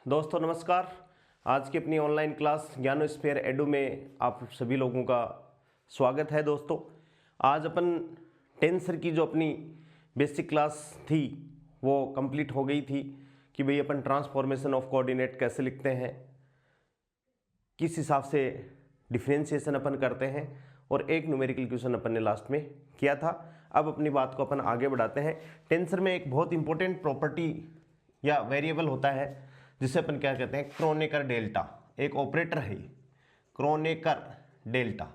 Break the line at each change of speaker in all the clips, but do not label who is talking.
दोस्तों नमस्कार। आज की अपनी ऑनलाइन क्लास ज्ञानोस्फीयर एडू में आप सभी लोगों का स्वागत है। दोस्तों आज अपन टेंसर की जो अपनी बेसिक क्लास थी वो कंप्लीट हो गई थी कि भाई अपन ट्रांसफॉर्मेशन ऑफ कोऑर्डिनेट कैसे लिखते हैं, किस हिसाब से डिफरेंशिएशन अपन करते हैं और एक न्यूमेरिकल क्वेश्चन अपन ने लास्ट में किया था। अब अपनी बात को अपन आगे बढ़ाते हैं। टेंसर में एक बहुत इंपॉर्टेंट प्रॉपर्टी या वेरिएबल होता है जिसे अपन क्या कहते हैं, क्रोनेकर डेल्टा। एक ऑपरेटर है क्रोनेकर डेल्टा,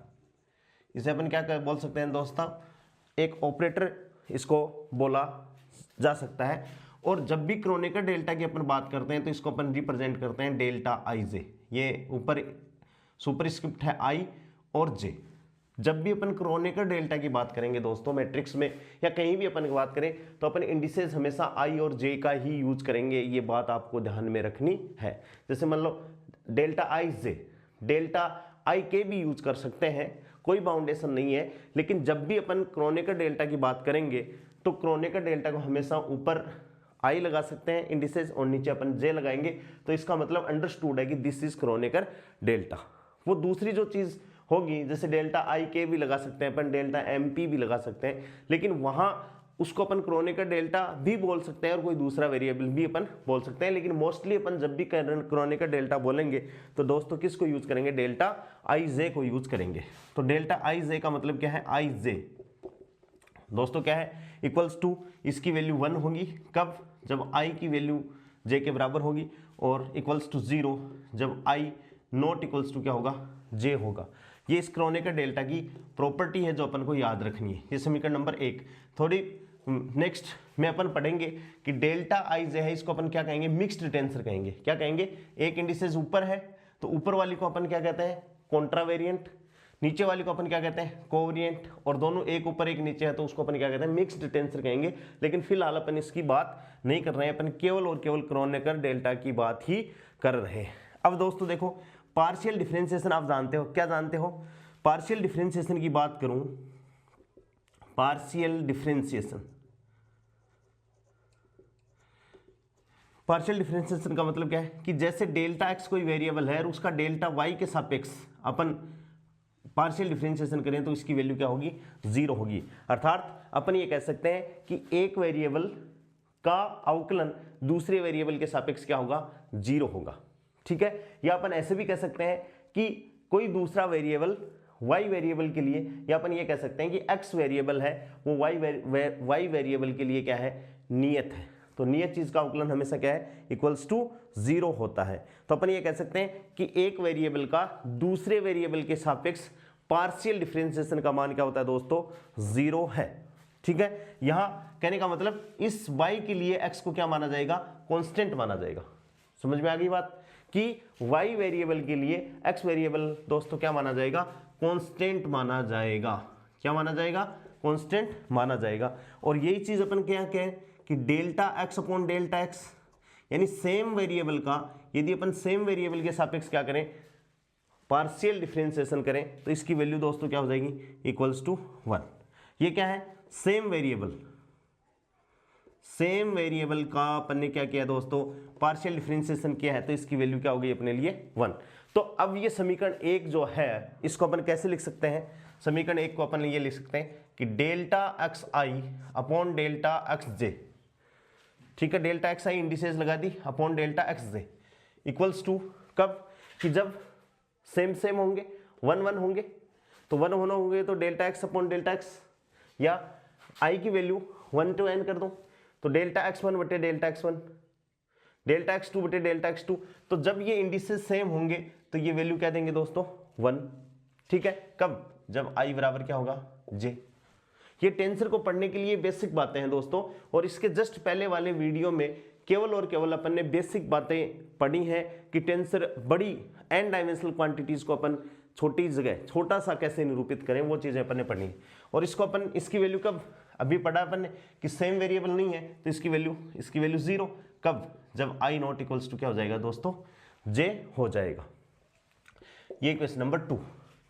इसे अपन क्या बोल सकते हैं दोस्तों, एक ऑपरेटर इसको बोला जा सकता है। और जब भी क्रोनेकर डेल्टा की अपन बात करते हैं तो इसको अपन रिप्रेजेंट करते हैं डेल्टा आई जे। ये ऊपर सुपरस्क्रिप्ट है आई और जे। जब भी अपन क्रोनेकर डेल्टा की बात करेंगे दोस्तों मैट्रिक्स में या कहीं भी अपन की बात करें तो अपन इंडिसेस हमेशा आई और जे का ही यूज करेंगे। ये बात आपको ध्यान में रखनी है। जैसे मान लो डेल्टा आई जे, डेल्टा आई के भी यूज कर सकते हैं, कोई बाउंडेशन नहीं है। लेकिन जब भी अपन क्रोनेकर डेल्टा की बात करेंगे तो क्रोनेकर डेल्टा को हमेशा ऊपर आई लगा सकते हैं इंडिसेस और नीचे अपन जे लगाएंगे। तो इसका मतलब अंडरस्टूड है कि दिस इज क्रोनेकर डेल्टा। वो दूसरी जो चीज होगी, जैसे डेल्टा आई के भी लगा सकते हैं अपन, डेल्टा एम पी भी लगा सकते हैं, लेकिन वहां उसको अपन क्रोनेकर डेल्टा भी बोल सकते हैं और कोई दूसरा वेरिएबल भी अपन बोल सकते हैं। लेकिन मोस्टली अपन जब भी क्रोनेकर डेल्टा बोलेंगे तो दोस्तों किसको यूज करेंगे, डेल्टा आई जे को यूज करेंगे। तो डेल्टा आई जे का मतलब क्या है, आई जे दोस्तों क्या है, इक्वल्स टू, इसकी वैल्यू 1 होगी कब, जब आई की वैल्यू जे के बराबर होगी, और इक्वल्स टू 0 जब आई नॉट इक्वल्स टू क्या होगा, जे होगा। ये इस क्रोनेकर डेल्टा की प्रॉपर्टी है जो अपन को याद रखनी है। ये समीकरण नंबर 1। थोड़ी नेक्स्ट में अपन पढ़ेंगे कि डेल्टा आई जे है, इसको अपन क्या कहेंगे, मिक्स्ड टेंसर कहेंगे। क्या कहेंगे, एक इंडिसेस ऊपर है तो ऊपर वाली को अपन क्या कहते हैं, कॉन्ट्रावेरिएंट, नीचे वाली को अपन क्या कहते हैं, कोवेरिएंट, और दोनों एक ऊपर एक नीचे है तो उसको अपन क्या कहते हैं, मिक्स्ड टेंसर कहेंगे। लेकिन फिलहाल अपन इसकी बात नहीं कर रहे हैं, अपन केवल और केवल क्रोनेकर डेल्टा की बात ही कर रहे हैं। अब दोस्तों देखो, पार्शियल डिफरेंशिएशन आप जानते हो, क्या जानते हो, पार्शियल डिफरेंशिएशन की बात करूं, पार्शियल डिफरेंशिएशन, पार्शियल डिफरेंशिएशन का मतलब क्या है कि जैसे डेल्टा एक्स कोई वेरिएबल है और उसका डेल्टा वाई के सापेक्ष अपन पार्शियल डिफरेंशिएशन करें तो इसकी वैल्यू क्या होगी, 0 होगी। अर्थात अपन ये कह सकते हैं कि एक वेरिएबल का अवकलन दूसरे वेरिएबल के सापेक्ष क्या होगा, 0 होगा। ठीक है। या अपन ऐसे भी कह सकते हैं कि कोई दूसरा वेरिएबल y वेरिएबल के लिए, या अपन ये कह सकते हैं कि x वेरिएबल है वो y वेरिएबल के लिए क्या है, नियत है। तो नियत चीज का अवकलन हमेशा क्या है, इक्वल्स टू 0 होता है। तो अपन ये कह सकते हैं कि एक वेरिएबल का दूसरे वेरिएबल के सापेक्ष पार्शियल डिफरेंशिएशन का मान क्या होता है दोस्तों, 0 है। ठीक है। यहां कहने का मतलब इस y के लिए x को क्या माना जाएगा, कांस्टेंट माना जाएगा। समझ में आ गई बात कि y वेरिएबल के लिए x वेरिएबल दोस्तों क्या माना जाएगा, कांस्टेंट माना जाएगा। क्या माना जाएगा, कांस्टेंट माना जाएगा। और यही चीज अपन क्या कहें कि delta x upon delta x, यानी सेम वेरिएबल का यदि अपन सेम वेरिएबल के सापेक्ष क्या करें, पार्शियल डिफरेंशिएशन करें तो इसकी वैल्यू दोस्तों क्या हो जाएगी, इक्वल्स टू 1। ये क्या है, सेम वेरिएबल, सेम वेरिएबल का अपन ने क्या किया दोस्तों, पार्शियल डिफरेंशिएशन किया है तो इसकी वैल्यू क्या हो गई अपने लिए, 1। तो अब ये समीकरण 1 जो है इसको अपन कैसे लिख सकते हैं, समीकरण 1 को अपन ये लिख सकते हैं कि delta x i upon delta x j. ठीक है, डेल्टा एक्स आई इंडिसेस लगा दी upon delta x j equals to कब, कि जब सेम सेम होंगे, 1 1 होंगे, तो 1 होना होंगे तो delta x upon delta x, या आई की वैल्यू 1 to n कर दो तो डेल्टा x1 बटे डेल्टा x1, डेल्टा x2 बटे डेल्टा x2। तो जब ये इंडिसेस सेम होंगे तो ये वैल्यू क्या देंगे दोस्तों, 1। ठीक है, कब, जब i बराबर क्या होगा, j। ये टेंसर को पढ़ने के लिए बेसिक बातें हैं दोस्तों, और इसके जस्ट पहले वाले वीडियो में केवल और केवल अपन ने बेसिक बातें पढ़ी हैं कि टेंसर बड़ी n डायमेंशनल क्वांटिटीज को अपन छोटी जगह छोटा सा कैसे निरूपित करें, वो चीजें अपन ने पढ़ी। और इसको अपन, इसकी वैल्यू कब, अभी पढ़ा अपन ने कि सेम वेरिएबल नहीं है तो इसकी वैल्यू 0 कब, जब i नॉट इक्वल्स टू क्या हो जाएगा दोस्तों, j हो जाएगा। ये इक्वेशन नंबर 2।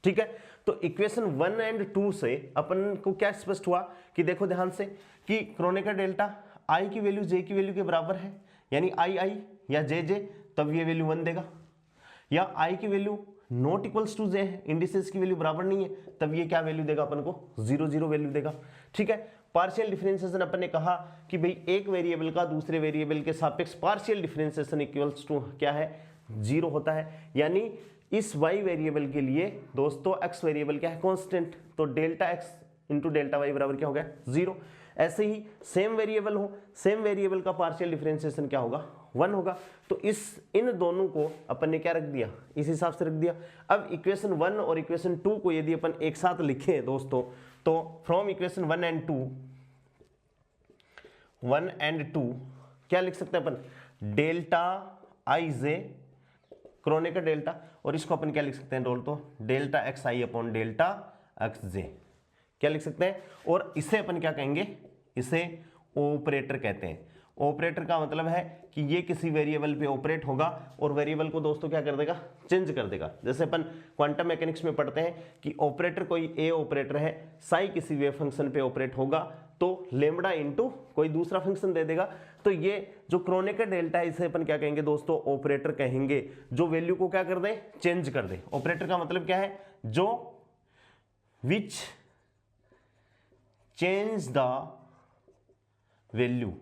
ठीक है, तो इक्वेशन 1 और 2 से अपन को क्या स्पष्ट हुआ कि देखो ध्यान से कि क्रोनेकर डेल्टा i की वैल्यू j की वैल्यू के बराबर है, यानी i या j तब ये वैल्यू 1 देगा, या आई की वैल्यू नॉट इक्वल्स टू जे है, इंडिसेस की वैल्यू बराबर नहीं है, तब ये क्या वैल्यू देगा अपन को 0 0 वैल्यू देगा। ठीक है, पार्शियल डिफरेंशिएशन अपन ने कहा कि भाई एक वेरिएबल का दूसरे वेरिएबल के सापेक्ष पार्शियल डिफरेंशिएशन इक्वल्स टू क्या है 0 होता है, यानी इस y वेरिएबल के लिए दोस्तों x वेरिएबल क्या है कांस्टेंट, तो delta x into delta y बराबर क्या हो गया 0। ऐसे ही सेम वेरिएबल हो, सेम वेरिएबल का पार्शियल डिफरेंशिएशन क्या होगा 1 होगा, तो इन दोनों को अपन ने क्या रख दिया इस हिसाब से रख दिया। अब इक्वेशन 1 और इक्वेशन 2 को यदि अपन एक साथ लिखें दोस्तों, तो फ्रॉम इक्वेशन 1 एंड 2 क्या लिख सकते हैं अपन, delta i j Kronecker delta, और इसको अपन क्या लिख सकते हैं दोस्तों, delta x i upon delta x j, क्या लिख सकते हैं। और इसे अपन क्या कहेंगे, इसे ऑपरेटर कहते हैं। ऑपरेटर का मतलब है कि ये किसी वेरिएबल पे ऑपरेट होगा और वेरिएबल को दोस्तों क्या कर देगा, चेंज कर देगा। जैसे अपन क्वांटम मैकेनिक्स में पढ़ते हैं कि ऑपरेटर कोई ए ऑपरेटर है, साई किसी वेव फंक्शन पे ऑपरेट होगा तो लेमडा इंटू कोई दूसरा फंक्शन दे देगा। तो ये जो क्रोनेकर डेल्टा है इसे अपन क्या कहेंगे दोस्तों, ऑपरेटर कहेंगे, जो वैल्यू को क्या कर दे, चेंज कर दे। ऑपरेटर का मतलब क्या है, जो विच चेंज द वैल्यू,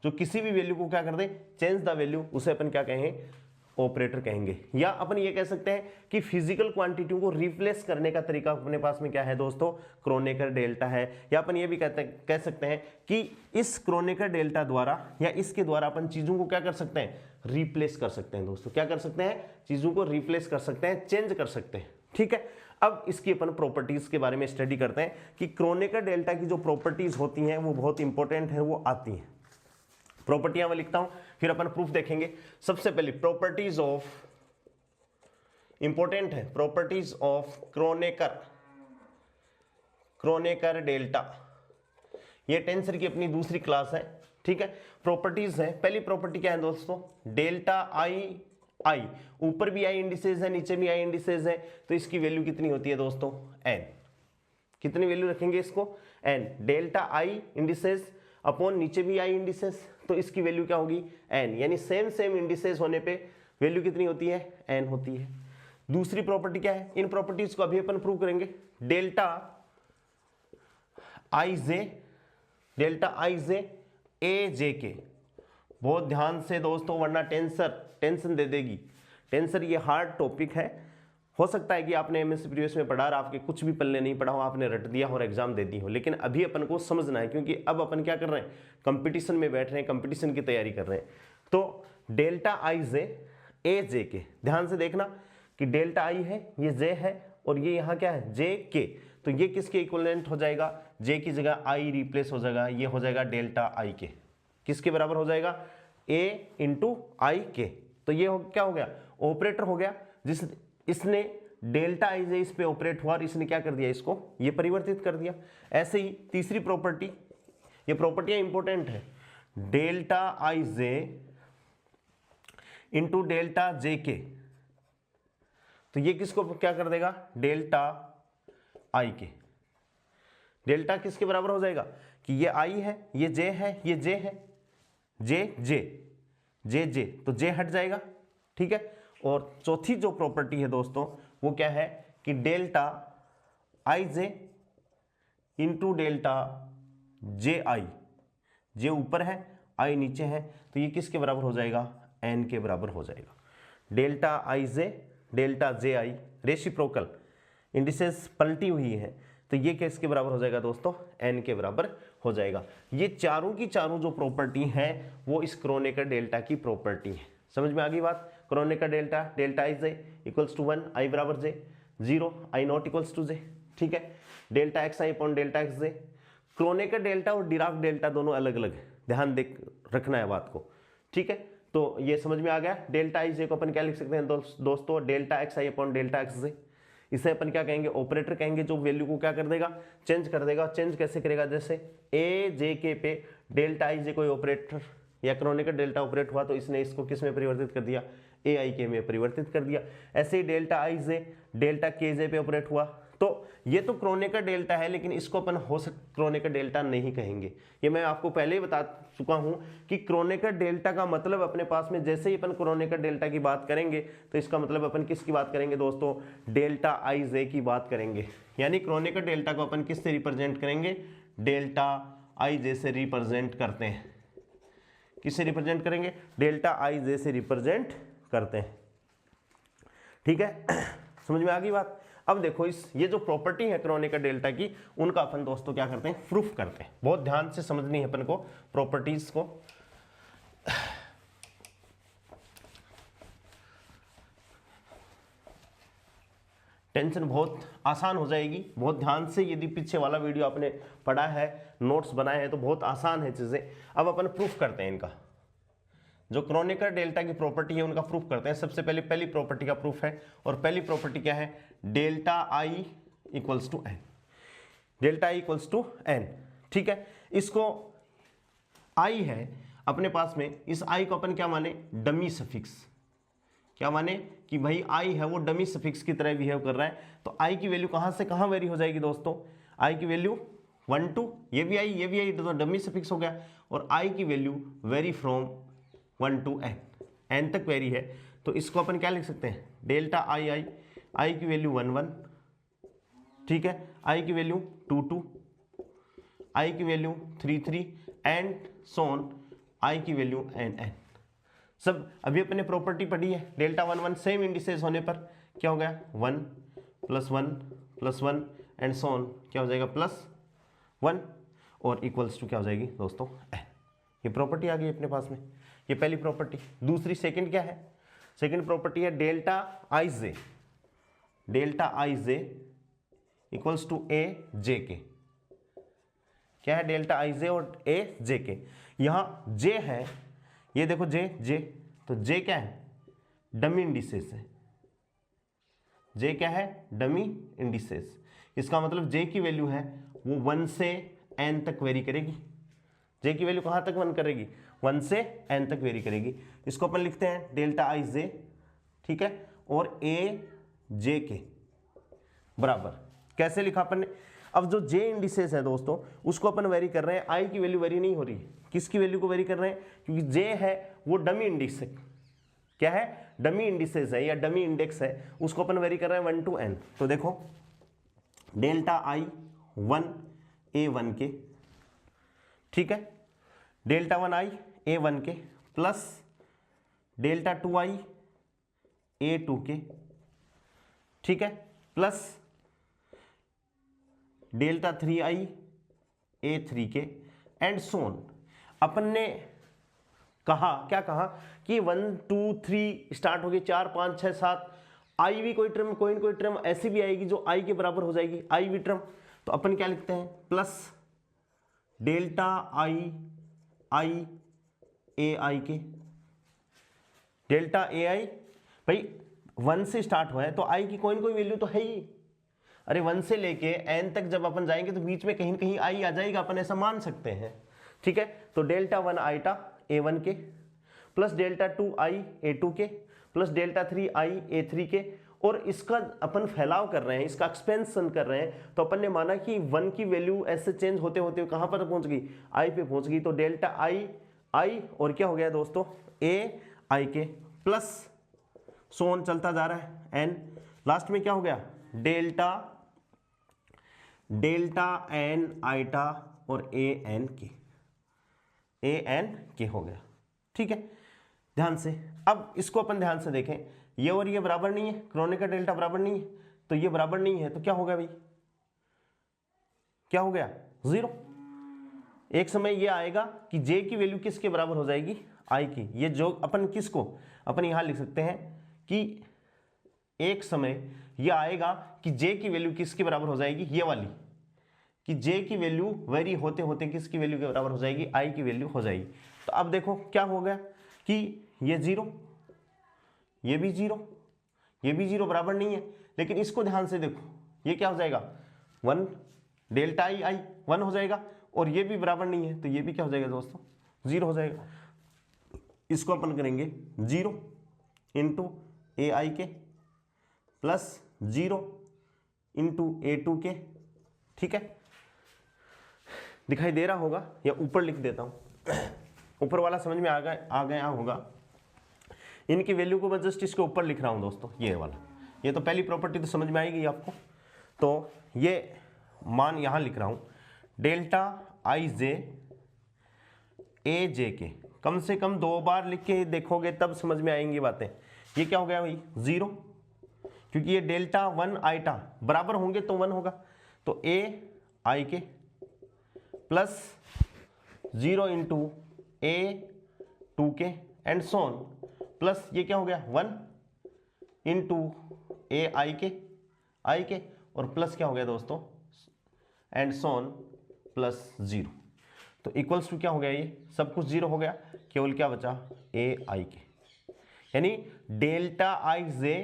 जो किसी भी वैल्यू को क्या कर दे, चेंज द वैल्यू, उसे अपन क्या कहेंगे, ऑपरेटर कहेंगे। या अपन ये कह सकते हैं कि फिजिकल क्वांटिटी को रिप्लेस करने का तरीका अपने पास में क्या है दोस्तों, क्रोनेकर डेल्टा है। या अपन ये भी कह सकते हैं कि इस क्रोनेकर डेल्टा द्वारा या इसके द्वारा अपन चीजों को क्या कर सकते हैं, रिप्लेस कर सकते हैं दोस्तों। क्या कर सकते हैं, चीजों को रिप्लेस कर सकते हैं, चेंज कर सकते हैं। ठीक है, अब इसकी अपन प्रॉपर्टीज के बारे में स्टडी करते हैं कि क्रोनेकर डेल्टा की जो प्रॉपर्टीज होती हैं वो बहुत इंपॉर्टेंट है, वो आती हैं। प्रॉपर्टियां मैं लिखता हूं, फिर अपन प्रूफ देखेंगे। सबसे पहले प्रॉपर्टीज ऑफ, इंपॉर्टेंट है, प्रॉपर्टीज ऑफ क्रोनेकर डेल्टा। ये टेंसर की अपनी दूसरी क्लास है। ठीक है, प्रॉपर्टीज है। पहली प्रॉपर्टी क्या है दोस्तों, डेल्टा आई, ऊपर भी आई इंडिसेज है, नीचे भी आई इंडिसेज है, तो इसकी वैल्यू कितनी होती है दोस्तों, n। कितनी वैल्यू रखेंगे इसको, n। डेल्टा आई इंडिसेज अपॉन नीचे भी आई इंडिसेज, तो इसकी वैल्यू क्या होगी n, यानी सेम इंडिसेज होने पे वैल्यू कितनी होती है, n होती है। दूसरी प्रॉपर्टी क्या है, इन प्रॉपर्टीज को अभी अपन प्रूव करेंगे। Delta i j a j के, बहुत ध्यान से दोस्तों वरना टेंशन दे देगी। टेंसर ये हार्ड टॉपिक है, हो सकता है कि आपने एमएससी प्रीवियस में पढ़ा और आपके कुछ भी पल्ले नहीं पढ़ा हो, आपने रट दिया और एग्जाम दे दी हो, लेकिन अभी अपन को समझना है क्योंकि अब अपन क्या कर रहे हैं, कंपटीशन में बैठ रहे हैं, कंपटीशन की तैयारी कर रहे हैं। तो delta i j a j के, ध्यान से देखना कि डेल्टा आई है, ये जे है, और ये यहाँ क्या है जे के, तो ये किसके इक्विवेलेंट हो जाएगा, जे की जगह आई रिप्लेस हो जाएगा, ये हो जाएगा डेल्टा आई के। किसके बराबर हो जाएगा, ए इंटू आई के। तो ये क्या हो गया, ऑपरेटर हो गया, जिस इसने डेल्टा आई जे इस पे ऑपरेट हुआ और इसने क्या कर दिया, इसको ये परिवर्तित कर दिया। ऐसे ही तीसरी प्रॉपर्टी, ये प्रॉपर्टियां इंपॉर्टेंट है, delta i j into delta जे के, तो ये किसको क्या कर देगा, डेल्टा आई के। डेल्टा किसके बराबर हो जाएगा कि ये आई है, ये जे है, ये जे है, जे, तो जे हट जाएगा। ठीक है, और चौथी जो प्रॉपर्टी है दोस्तों वो क्या है कि delta i j into delta j i, j ऊपर है आई नीचे है, तो ये किसके बराबर हो जाएगा, एन के बराबर हो जाएगा। Delta i j delta j I reciprocal, indices पलटी हुई है, तो ये किसके बराबर हो जाएगा दोस्तों, एन के बराबर हो जाएगा। ये चारों की चारों जो प्रॉपर्टी है वो इस क्रोनेकर डेल्टा की प्रॉपर्टी है। समझ में आ गई बात, Kronecker delta, delta i j equals to 1, i बराबर j, 0, i not equals to j. ठीक है, delta x i upon delta x j. Kronecker delta और डिराक डेल्टा दोनों अलग अलग है, ध्यान देख रखना है बात को। ठीक है, तो ये समझ में आ गया। डेल्टा आई जे को अपन क्या लिख सकते हैं दोस्तों, delta x i upon delta x जे। इसे अपन क्या कहेंगे, ऑपरेटर कहेंगे, जो वैल्यू को क्या कर देगा, चेंज कर देगा। चेंज कैसे करेगा, जैसे ए जे के पे डेल्टा आई जे कोई ऑपरेटर या क्रोनेकर डेल्टा ऑपरेट हुआ तो इसने इसको किस में परिवर्तित कर दिया, ए आई के में परिवर्तित कर दिया। ऐसे ही डेल्टा आई जे डेल्टा के जे पे ऑपरेट हुआ तो ये तो क्रोनेकर डेल्टा है, लेकिन इसको अपन हो सकता क्रोनेकर डेल्टा नहीं कहेंगे। ये मैं आपको पहले ही बता चुका हूं कि क्रोनेकर डेल्टा का मतलब अपने पास में जैसे ही अपन क्रोनेकर डेल्टा की बात करेंगे तो इसका मतलब अपन किसकी बात करेंगे दोस्तों, डेल्टा आई जे की बात करेंगे। यानी क्रोनेकर डेल्टा को अपन किससे रिप्रेजेंट करेंगे, डेल्टा आई जे से रिप्रेजेंट करते हैं। किससे रिप्रेजेंट करेंगे, डेल्टा आई जे से रिप्रेजेंट करते हैं। ठीक है, समझ में आ गई बात। अब देखो ये जो प्रॉपर्टी है क्रोनेकर डेल्टा की, उनका अपन दोस्तों क्या करते हैं, प्रूफ करते हैं। बहुत ध्यान से समझनी है अपन को प्रॉपर्टीज को। टेंशन बहुत आसान हो जाएगी, बहुत ध्यान से यदि पीछे वाला वीडियो आपने पढ़ा है, नोट्स बनाए हैं तो बहुत आसान है चीजें। अब अपन प्रूफ करते हैं इनका, जो क्रोनेकर डेल्टा की प्रॉपर्टी है उनका प्रूफ करते हैं। सबसे पहले पहली प्रॉपर्टी का प्रूफ है, और पहली प्रॉपर्टी क्या है, delta i equals to n. Delta i equals to n, ठीक है। इसको आई है अपने पास में, इस आई को अपन क्या माने, डमी सफिक्स। क्या माने कि भाई आई है वो डमी सफिक्स की तरह बिहेव कर रहा है। तो आई की वैल्यू कहां से कहां वेरी हो जाएगी दोस्तों, आई की वैल्यू 1 2, ये भी आई तो डमी सफिक्स हो गया। और आई की value very from 1 to n, n तक वेरी है। तो इसको अपन क्या लिख सकते हैं, डेल्टा आई आई, आई की वैल्यू 1 1, ठीक है, आई की वैल्यू 2 2, आई की वैल्यू 3 3 एंड सोन आई की वैल्यू n n। सब अभी अपने प्रॉपर्टी पढ़ी है, डेल्टा 1 1 सेम इंडिसेस होने पर क्या हो गया, 1 + 1 एंड सोन क्या हो जाएगा, +1, और इक्वल्स टू क्या हो जाएगी दोस्तों, n। ये प्रॉपर्टी आ गई अपने पास में, ये पहली प्रॉपर्टी। दूसरी सेकंड क्या है, सेकंड प्रॉपर्टी है delta i j. Delta i j equals to a j k. क्या है, डेल्टा आई जे और ए जे के। यहां जे है, ये देखो जे जे, तो जे क्या है, डमी इंडिसेस है। जे क्या है, डमी इंडिसेस। इसका मतलब जे की वैल्यू है वो 1 से n तक वेरी करेगी। जे की वैल्यू कहां तक वन करेगी, 1 से n तक वेरी करेगी। इसको अपन लिखते हैं डेल्टा आई जे, ठीक है, और ए जे के बराबर। कैसे लिखा अपन ने, अब जो जे इंडिसेस है दोस्तों उसको अपन वेरी कर रहे हैं, आई की वैल्यू वेरी नहीं हो रही है। किसकी वैल्यू को वेरी कर रहे हैं, क्योंकि जे है वो डमी इंडिस है। क्या है, डमी इंडिसेस है या डमी इंडेक्स है, उसको अपन वेरी कर रहे हैं 1 to n। तो देखो डेल्टा आई 1 A1 के, ठीक है, डेल्टा 1 आई A1 के प्लस डेल्टा 2 आई A2 के, ठीक है, प्लस डेल्टा 3 आई A3 के एंड सोन। अपन ने कहा, क्या कहा कि 1 2 3 स्टार्ट हो गई, 4 5 6 7, आई भी कोई टर्म कोई न कोई टर्म ऐसी भी आएगी जो आई के बराबर हो जाएगी, आई भी टर्म। तो अपन क्या लिखते हैं, प्लस डेल्टा आई आई ए आई के, डेल्टा ए आई, भाई 1 से स्टार्ट हुआ है तो आई की कोई न कोई वैल्यू तो है ही। अरे 1 से लेके n तक जब अपन जाएंगे तो बीच में कहीं न कहीं आई आ जाएगा, अपन ऐसा मान सकते हैं, ठीक है। तो डेल्टा 1 आईटा A1 के प्लस डेल्टा 2 आई A2 के प्लस डेल्टा 3 आई A3 के, और इसका अपन फैलाव कर रहे हैं, इसका एक्सपेंशन कर रहे हैं। तो अपन ने माना कि 1 की वैल्यू ऐसे चेंज होते होते कहां पर पहुंच गई, आई पे पहुंच गई। तो डेल्टा आई आई और क्या हो गया दोस्तों, ए आई के प्लस सोन चलता जा रहा है एन, लास्ट में क्या हो गया, डेल्टा डेल्टा एन आईटा और ए एन के हो गया, ठीक है। ध्यान से अब इसको अपन ध्यान से देखें, ये और ये बराबर नहीं है, क्रोनेकर डेल्टा बराबर नहीं है, तो ये बराबर नहीं है तो क्या हो गया भाई, क्या हो गया, 0। एक समय ये आएगा कि जे की वैल्यू किसके बराबर हो जाएगी, आई की। ये जो अपन किसको अपन यहां लिख सकते हैं कि एक समय ये आएगा कि जे की वैल्यू किसके बराबर हो जाएगी, ये वाली, कि जे की वैल्यू वेरी होते होते किसकी वैल्यू के बराबर हो जाएगी, आई की वैल्यू हो जाएगी। तो अब देखो क्या हो गया कि ये 0, ये भी 0, ये भी 0 बराबर नहीं है। लेकिन इसको ध्यान से देखो, ये क्या हो जाएगा 1, डेल्टा आई आई 1 हो जाएगा, और ये भी बराबर नहीं है तो ये भी क्या हो जाएगा दोस्तों, 0 हो जाएगा। इसको अपन करेंगे 0 इंटू ए आई के प्लस 0 इंटू A2 के, ठीक है, दिखाई दे रहा होगा या ऊपर लिख देता हूं, ऊपर वाला समझ में आ गया होगा। इनकी वैल्यू को मैं जस्ट इसके ऊपर लिख रहा हूं दोस्तों, ये वाला, ये तो पहली प्रॉपर्टी तो समझ में आएगी आपको। तो ये मान यहां लिख रहा हूं, delta i j a j के, कम से कम 2 बार लिख के देखोगे तब समझ में आएंगी बातें। ये क्या हो गया भाई 0, क्योंकि ये डेल्टा 1 आइटा बराबर होंगे तो 1 होगा, तो ए आई के प्लस 0 इंटू A2 के एंड सोन, प्लस ये क्या हो गया 1 इंटू ए आई के और प्लस क्या हो गया दोस्तों एंड सोन प्लस 0। तो इक्वल्स टू क्या हो गया, ये सब कुछ 0 हो गया, केवल क्या बचा ए आई के, यानी delta i j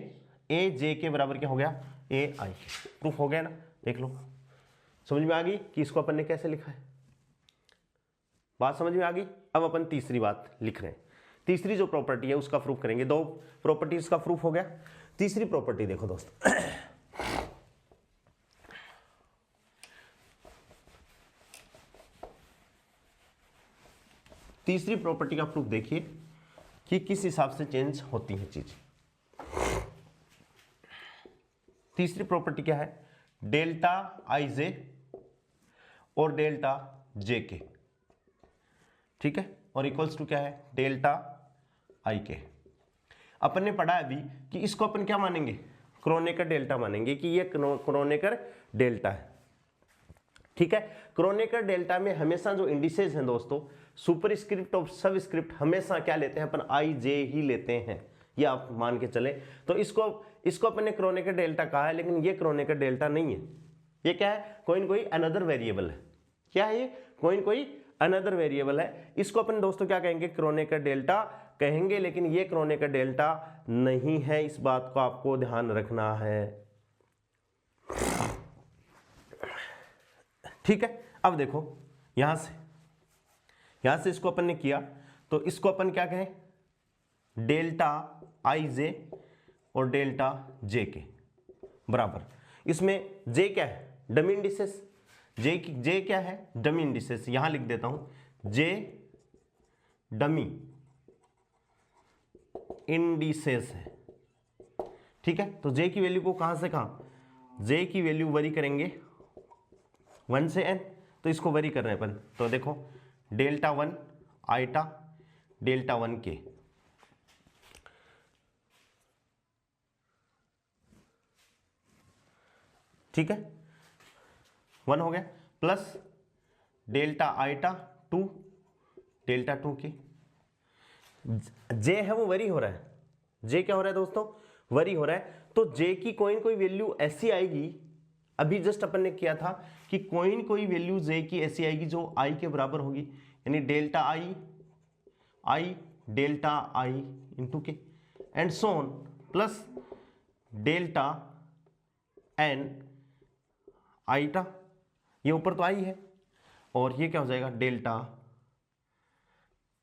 a j के बराबर क्या हो गया ए आई के। प्रूफ हो गया ना, देख लो, समझ में आ गई कि इसको अपन ने कैसे लिखा है, बात समझ में आ गई। अब अपन तीसरी बात लिख रहे हैं, तीसरी जो प्रॉपर्टी है उसका प्रूफ करेंगे। 2 प्रॉपर्टीज का प्रूफ हो गया, तीसरी प्रॉपर्टी देखो दोस्तों, तीसरी प्रॉपर्टी का प्रूफ देखिए कि किस हिसाब से चेंज होती है चीज। तीसरी प्रॉपर्टी क्या है, डेल्टा आई जे और डेल्टा जे के, ठीक है, और इक्वल्स टू क्या है डेल्टा आई के। अपन ने पढ़ा अभी कि इसको अपन क्या मानेंगे, क्रोनेकर डेल्टा मानेंगे कि ये क्रोनेकर डेल्टा है, ठीक है। क्रोनेकर डेल्टा में हमेशा जो इंडिसेज हैं दोस्तों, सुपर स्क्रिप्ट और सब स्क्रिप्ट हमेशा क्या लेते हैं अपन आई जे ही लेते हैं, ये आप मान के चले। तो इसको अपन ने क्रोनेकर डेल्टा कहा है, लेकिन ये क्रोनेकर डेल्टा नहीं है, ये क्या है कोई न कोई अनदर वेरिएबल है। क्या है ये, कोई न कोई अनदर वेरिएबल है। इसको अपन दोस्तों क्या कहेंगे, क्रोनेकर डेल्टा कहेंगे, लेकिन ये क्रोनेकर डेल्टा नहीं है, इस बात को आपको ध्यान रखना है, ठीक है। अब देखो यहां से इसको अपन ने किया, तो इसको अपन क्या कहें, डेल्टा आई जे और डेल्टा जे के बराबर, इसमें जे क्या है डमी इंडिसेस, जे क्या है डमी इंडिसेस, यहां लिख देता हूं जे डमी इंडिसेस है, ठीक है। तो जे की वैल्यू को कहां से कहां, जे की वैल्यू वरी करेंगे 1 से n, तो इसको वरी कर रहे हैं अपन, तो देखो डेल्टा 1 आइटा डेल्टा 1 के, ठीक है, 1 हो गया, प्लस डेल्टा आइटा 2 डेल्टा 2 के, जे है वो वरी हो रहा है, जे क्या हो रहा है दोस्तों वरी हो रहा है। तो जे की कोई न कोई वैल्यू ऐसी आएगी, अभी जस्ट अपन ने किया था कि कोई न कोई वैल्यू जे की ऐसी आएगी जो आई के बराबर होगी, यानी delta i delta i into k and Son plus delta n eta, ये ऊपर तो आई है, और ये क्या हो जाएगा डेल्टा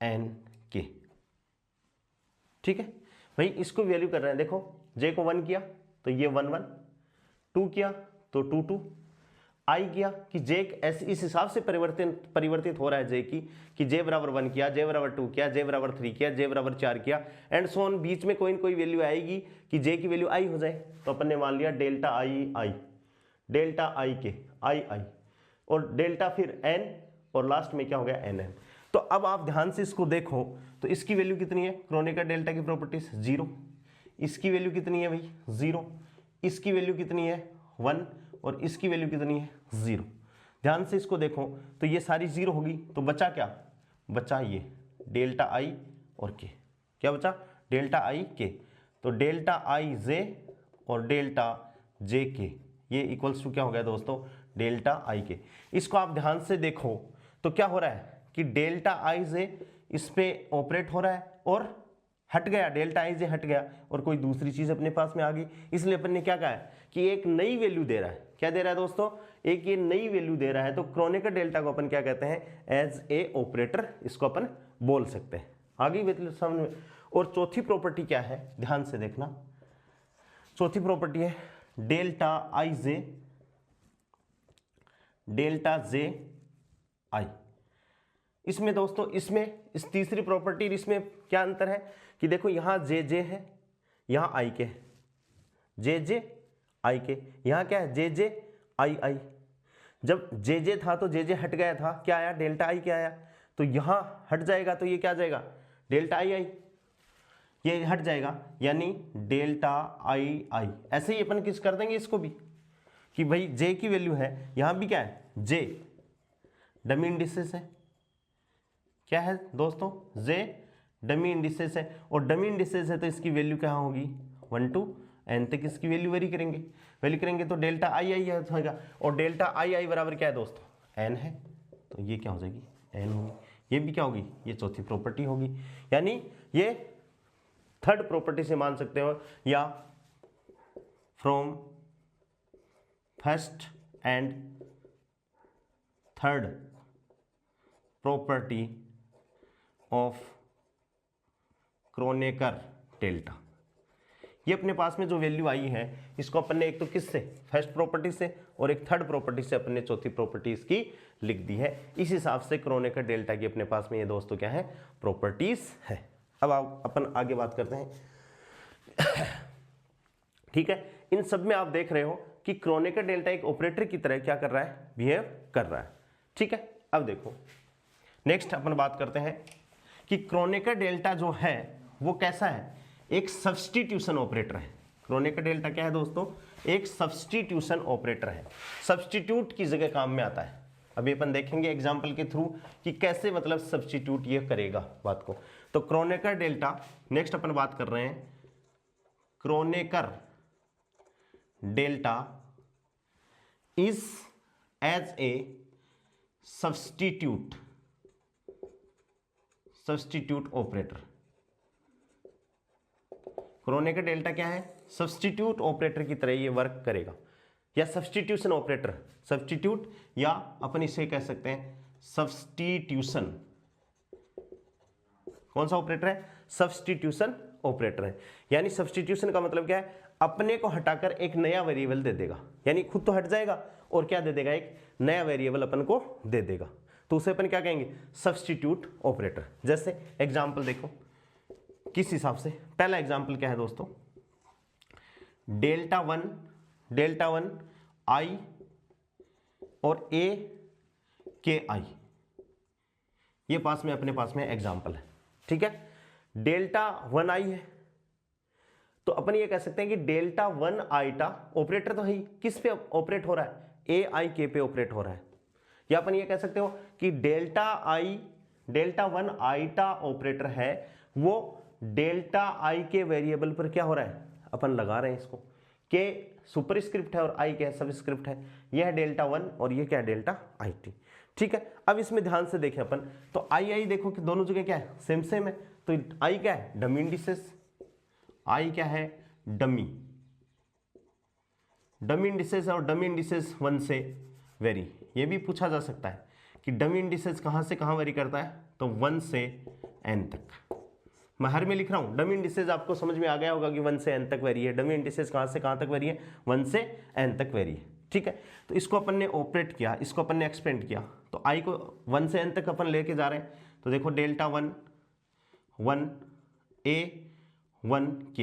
एन के, ठीक है भाई। इसको वैल्यू कर रहे हैं, देखो जे को 1 किया तो ये 1 1, 2 किया तो 2 2, आई किया कि जे इस हिसाब से परिवर्तित हो रहा है जे की, कि जे बराबर 1 किया, जे बराबर 2 किया, जे बराबर 3 किया, जे बराबर 4 किया एंड सो ऑन, बीच में कोई न कोई वैल्यू आएगी कि जे की वैल्यू आई हो जाए। तो अपन ने मान लिया डेल्टा आई डेल्टा आई के आई और डेल्टा फिर एन और लास्ट में क्या हो गया एन एन। तो अब आप ध्यान से इसको देखो, तो इसकी वैल्यू कितनी है, क्रोनेकर डेल्टा की प्रॉपर्टीज 0, इसकी वैल्यू कितनी है भाई 0, इसकी वैल्यू कितनी है 1 और इसकी वैल्यू कितनी है 0। ध्यान से इसको देखो, तो ये सारी 0 होगी, तो बचा क्या, बचा ये डेल्टा आई और के, क्या बचा डेल्टा आई के, तो डेल्टा आई जे और डेल्टा जे के, ये इक्वल्स टू क्या हो गया दोस्तों डेल्टा आई के। इसको आप ध्यान से देखो तो क्या हो रहा है कि डेल्टा आई जे इस पे ऑपरेट हो रहा है और हट गया, डेल्टा आई जे हट गया और कोई दूसरी चीज अपने पास में आ गई, इसलिए अपन ने क्या कहा है कि एक नई वैल्यू दे रहा है। क्या दे रहा है दोस्तों, एक ये नई वैल्यू दे रहा है, तो क्रोनेकर डेल्टा को अपन क्या कहते हैं एज ए ऑपरेटर, इसको अपन बोल सकते हैं। आगे मतलब समझ में। और चौथी प्रॉपर्टी क्या है, ध्यान से देखना, चौथी प्रॉपर्टी है delta i j, delta j आई। इसमें दोस्तों, इसमें इस तीसरी प्रॉपर्टी, इसमें क्या अंतर है कि देखो यहां जे जे है, यहां आई के है, जे जे आई के, यहां क्या है जे जे आई आई। जब जे जे था तो जे जे हट गया था, क्या आया डेल्टा आई क्या आया, तो यहां हट जाएगा तो ये क्या आ जाएगा डेल्टा आई आई, ये हट जाएगा यानी डेल्टा आई आई। ऐसे ही अपन किस कर देंगे इसको भी कि भाई जे की वैल्यू है, यहां भी क्या है जे डमी इंडिसेस है, क्या है दोस्तों जे डमी इंडिसेस है, और डमी इंडिसेस है तो इसकी वैल्यू क्या होगी 1 to n तक इसकी वैल्यू वेरी करेंगे तो डेल्टा आई आई होगा, और डेल्टा आई आई बराबर क्या है दोस्तों n है, तो ये क्या हो जाएगी n होगी, ये भी क्या होगी ये चौथी प्रॉपर्टी होगी, यानी ये थर्ड प्रॉपर्टी से मान सकते हो या from first and third property of Kronecker delta. ये अपने पास में जो वैल्यू आई है इसको अपन ने एक तो किससे फर्स्ट प्रॉपर्टी से और एक थर्ड प्रॉपर्टी से अपन ने चौथी प्रॉपर्टी इसकी लिख दी है। इस हिसाब से क्रोनेकर डेल्टा की अपने पास में ये दोस्तों क्या है प्रॉपर्टीज है। अब अपन आगे बात करते हैं। ठीक है, इन सब में आप देख रहे हो कि क्रोनेकर डेल्टा एक ऑपरेटर की तरह क्या कर रहा है बिहेव कर रहा है। ठीक है, अब देखो नेक्स्ट अपन बात करते हैं कि क्रोनेकर डेल्टा जो है वो कैसा है, एक सब्स्टिट्यूशन ऑपरेटर है। क्रोनेकर डेल्टा क्या है दोस्तों, एक सब्स्टिट्यूशन ऑपरेटर है, सब्स्टिट्यूट की जगह काम में आता है। अभी अपन देखेंगे एग्जांपल के थ्रू कि कैसे मतलब सब्स्टिट्यूट ये करेगा बात को। तो क्रोनेकर डेल्टा नेक्स्ट अपन बात कर रहे हैं, Kronecker delta is as a substitute operator. Kronecker delta क्या है सब्स्टिट्यूट ऑपरेटर की तरह ये वर्क करेगा, या सब्स्टिट्यूशन ऑपरेटर, सब्स्टिट्यूट या अपन इसे कह सकते हैं सब्स्टिट्यूशन। कौन सा ऑपरेटर है सब्स्टिट्यूशन ऑपरेटर है, यानी सब्स्टिट्यूशन का मतलब क्या है अपने को हटाकर एक नया वेरिएबल दे देगा, यानी खुद तो हट जाएगा और क्या दे देगा एक नया वेरिएबल अपन को दे देगा, तो उसे अपन क्या कहेंगे सब्स्टिट्यूट ऑपरेटर। जैसे एग्जांपल देखो किस हिसाब से, पहला एग्जांपल क्या है दोस्तों, डेल्टा वन आई और ए के आई, ये पास में अपने पास में एग्जांपल है। ठीक है, डेल्टा वन आई है तो अपन ये कह सकते हैं कि डेल्टा वन आईटा ऑपरेटर तो है ही, किस पे ऑपरेट हो रहा है ए आई के पे ऑपरेट हो रहा है, या अपन ये कह सकते हो कि डेल्टा वन आईटा ऑपरेटर है वो डेल्टा आई के वेरिएबल पर क्या हो रहा है अपन लगा रहे हैं इसको, के सुपरस्क्रिप्ट है और आई क्या है सबस्क्रिप्ट है, यह है डेल्टा वन और ये क्या है डेल्टा आई टी। ठीक है, अब इसमें ध्यान से देखें अपन तो आई देखो कि दोनों जगह क्या है सेम है, तो आई क्या है डमी इंडिसेस, आई क्या है डमी इंडिसेस, और डमी इंडिसेस 1 से वेरी, ये भी पूछा जा सकता है कि डमी इंडिसेस कहां से कहां वेरी करता है, तो 1 से n तक। मैं हर में लिख रहा हूं डमी इंडिसेस, आपको समझ में आ गया होगा कि 1 से n तक वेरी है, डमी इंडिसेस कहां से कहां तक वेरी है 1 से n तक वेरी है। ठीक है, तो इसको अपन ने ऑपरेट किया, इसको अपन ने एक्सपेंड किया, तो आई को 1 से n तक अपन लेके जा रहे हैं, तो देखो डेल्टा वन ए 1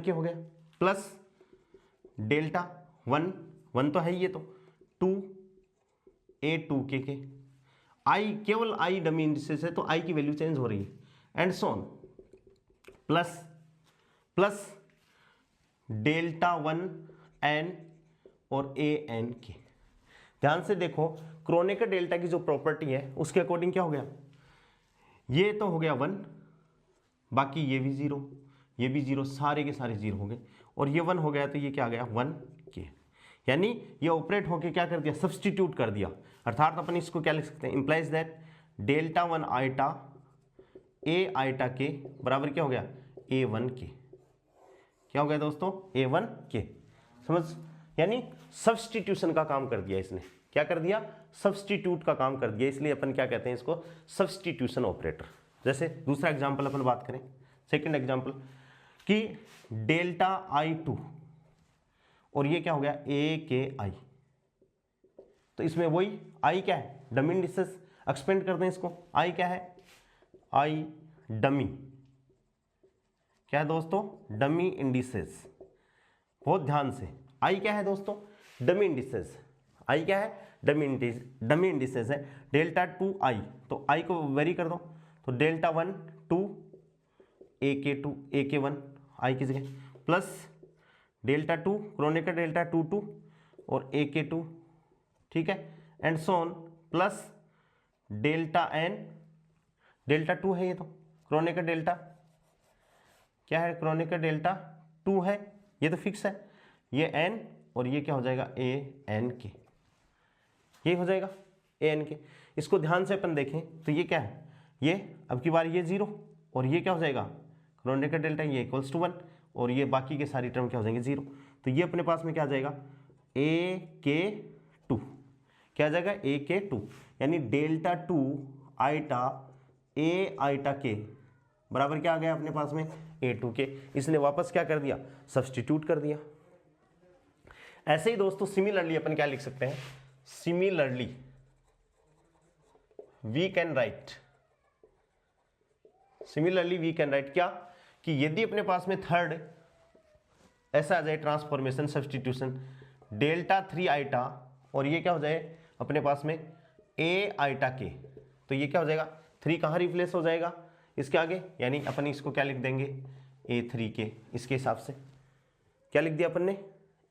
के हो गया प्लस डेल्टा वन तो है ही, ये तो 2 ए 2 के आई, केवल आई डमी इंडिसेस है तो आई की वैल्यू चेंज हो रही है, and so on plus delta one n और ए एन के। ध्यान से देखो क्रोनेकर डेल्टा की जो प्रॉपर्टी है उसके अकॉर्डिंग क्या हो गया, ये तो हो गया 1, बाकी ये भी 0, ये भी 0, सारे के सारे 0 हो गए, और ये 1 हो गया तो ये क्या आ गया 1 के, यानी ये ऑपरेट होके क्या कर दिया सब्स्टिट्यूट कर दिया। अर्थात अपन इसको क्या लिख सकते हैं, implies that delta one eta a eta के बराबर क्या हो गया ए 1 के, क्या हो गया दोस्तों ए 1 के, समझ, यानी सब्स्टिट्यूशन का काम कर दिया इसने, क्या कर दिया सब्स्टिट्यूट का काम कर दिया, इसलिए अपन क्या कहते हैं इसको सब्स्टिट्यूशन ऑपरेटर। जैसे दूसरा एग्जांपल अपन बात करें, सेकंड एग्जांपल कि डेल्टा आई टू और ये क्या हो गया AKI। तो इसमें वही आई क्या है, डमी इंडिसेस। एक्सपेंड करते हैं इसको, आई क्या है, आई डमी क्या है दोस्तों, डमी इंडिसेस। बहुत ध्यान से, आई क्या है दोस्तों, डमी इंडिसेस। आई क्या है, डमी इंडिसेस है। डेल्टा 2 आई, तो आई को वेरी कर दो, तो डेल्टा 1 2 AK2 AK1 आई की जगह, प्लस डेल्टा 2 क्रोनेकर डेल्टा 2 2 और AK2, ठीक है, and so on, plus delta n, delta 2 है ये तो, क्रोनेकर डेल्टा क्या है, क्रोनेकर डेल्टा 2 है, ये तो फिक्स है, ये n और ये क्या हो जाएगा ANK, ये हो जाएगा ANK। इसको ध्यान से अपन देखें तो ये क्या है, ये अब की बार ये 0 और ये क्या हो जाएगा क्रोनेकर डेल्टा, ये इक्वल्स टू 1 और ये बाकी के सारी टर्म क्या हो जाएंगे 0। तो ये अपने पास में क्या आ जाएगा AK2, क्या आ जाएगा AK2, यानी delta 2 eta A eta K बराबर क्या आ गया अपने पास में A2K। इसने वापस क्या कर दिया, सब्सटीट्यूट कर दिया। ऐसे ही दोस्तों सिमिलरली अपन क्या लिख सकते हैं, similarly we can write, similarly we can write क्या, कि यदि अपने पास में थर्ड ऐसा आ जाए ट्रांसफॉर्मेशन सब्सटीट्यूशन, डेल्टा 3 आइटा और ये क्या हो जाए अपने पास में A आइटा K, तो ये क्या हो जाएगा 3 कहाँ रिप्लेस हो जाएगा इसके आगे, यानी अपन इसको क्या लिख देंगे A3K। इसके हिसाब से क्या लिख दिया अपन ने,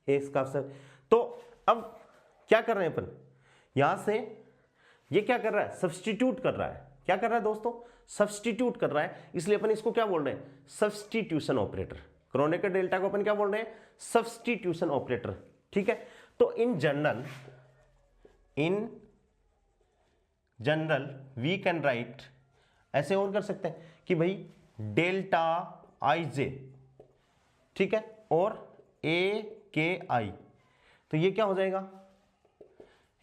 ए इसका से। तो अब क्या कर रहे हैं अपन, यहां से ये क्या कर रहा है, सब्सटीट्यूट कर रहा है। क्या कर रहा है दोस्तों, सब्सटीट्यूट कर रहा है, इसलिए अपन इसको क्या बोल रहे हैं, सब्सटीट्यूशन ऑपरेटर। क्रोनेकर डेल्टा को अपन क्या बोल रहे हैं, सब्सटीट्यूशन ऑपरेटर, ठीक है। तो in general we can write, ऐसे और कर सकते हैं कि भाई डेल्टा IJ, ठीक है, और AKI, तो ये क्या हो जाएगा,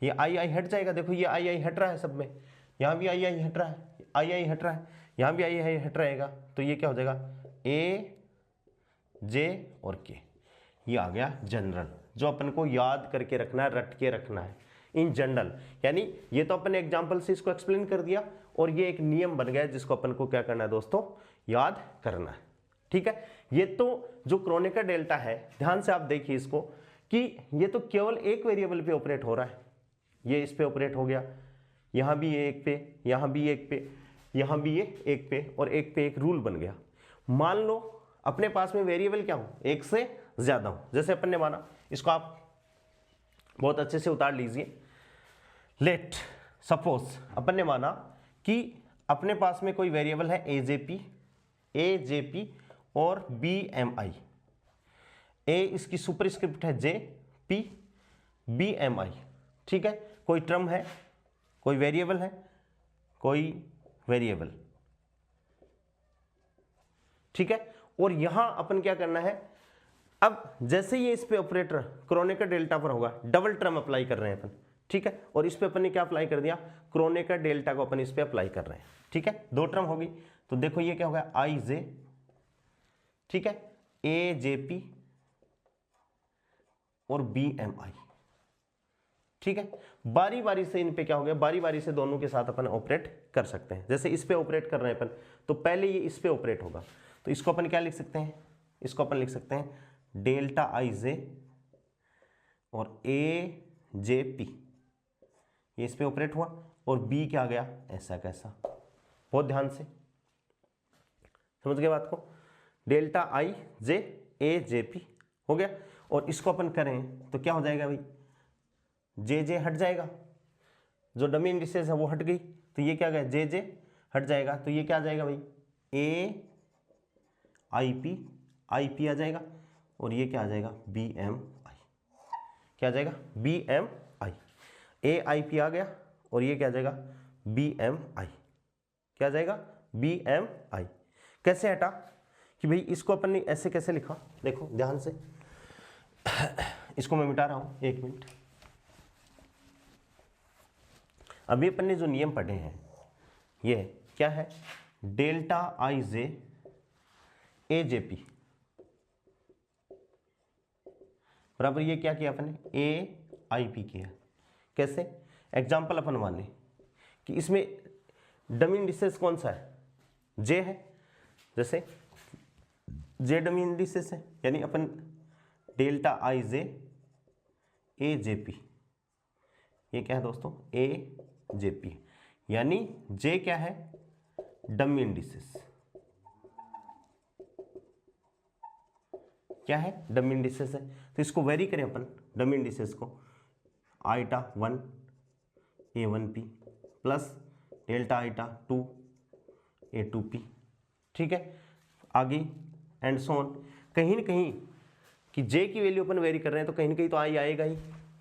ये आई हट जाएगा। देखो ये आई हट रहा है सब में, यहां भी आई हट रहा है, आई हट रहा है, यहां भी आई हट रहेगा, तो ये क्या हो जाएगा AJ और K। ये आ गया जनरल, जो अपन को याद करके रखना है, रट के रखना है इन जनरल। यानी ये तो अपन एग्जांपल से इसको एक्सप्लेन कर दिया और ये एक नियम बन गया जिसको अपन को क्या करना है दोस्तों, याद करना है, ठीक है। ये तो जो क्रोनेकर डेल्टा है, ध्यान से आप देखिए इसको कि ये तो केवल एक वेरिएबल पे ऑपरेट हो रहा है, ये इस पे ऑपरेट हो गया, यहां भी ये एक पे, यहां भी एक पे, यहां भी ये एक पे, और एक पे एक रूल बन गया। मान लो अपने पास में वेरिएबल क्या हो, एक से ज्यादा हो, जैसे अपन ने माना, इसको आप बहुत अच्छे से उतार लीजिए। लेट सपोज अपन ने माना कि अपने पास में कोई वेरिएबल है AJP और BMI। A इसकी सुपरस्क्रिप्ट है JP, BMI, ठीक है। कोई टर्म है, कोई वेरिएबल है, कोई वेरिएबल, ठीक है। और यहां अपन क्या करना है, अब जैसे ये इस पे ऑपरेटर क्रोनेकर डेल्टा पर होगा, डबल टर्म अप्लाई कर रहे हैं अपन, ठीक है। और इस पे अपन ने क्या अप्लाई कर दिया, क्रोनेकर डेल्टा को अपन इस पे अप्लाई कर रहे हैं, ठीक है। दो टर्म होगी, तो देखो ये क्या होगा IJ, ठीक है, AJP और BMI, ठीक है। बारी बारी से इन पे क्या हो गया, बारी बारी से दोनों के साथ अपन ऑपरेट कर सकते हैं। जैसे इस पे ऑपरेट कर रहे हैं अपन, तो पहले ये इस पे ऑपरेट होगा, तो इसको अपन क्या लिख सकते हैं, इसको अपन लिख सकते हैं डेल्टा IJ और AJP, ये इस पे ऑपरेट हुआ, और B क्या आ गया ऐसा कैसा। बहुत ध्यान से समझ गए बात को, डेल्टा IJ AJP हो गया, और इसको अपन करें तो क्या हो जाएगा भाई, JJ हट जाएगा, जो डमी इंडिसेस है वो हट गई, तो ये क्या गया JJ हट जाएगा, तो ये क्या आ जाएगा भाई IP आ जाएगा, और ये क्या आ जाएगा BMI, क्या आ जाएगा BMI, AIP आ गया, और ये क्या आ जाएगा BMI, क्या आ जाएगा BMI। कैसे हटा कि भाई इसको अपन ने ऐसे कैसे लिखा, देखो ध्यान से, इसको मैं मिटा रहा हूं, एक मिनट। अभी अपन ने जो नियम पढ़े हैं ये क्या है, डेल्टा IJ AJP, बराबर ये क्या किया अपने ए आई पी किया। कैसे? एग्जाम्पल अपन माने कि इसमें डमी इंडिसेस कौन सा है? जे है। जैसे जे डमी इंडिसेस है, यानी अपन delta i j a J P, ये क्या है दोस्तों? ए जे पी, यानी जे क्या है? Dummy indices. क्या है? डमी इंडिसेस है। तो इसको वेरी करें अपन डमी इंडिसेस को, आईटा 1 ए 1 पी प्लस डेल्टा आईटा 2 ए 2 पी। ठीक है, आगे एंड सो ऑन। कहीं ना कहीं कि जे की वैल्यू अपन वेरी कर रहे हैं तो कहीं ना कहीं तो आई आएगा ही,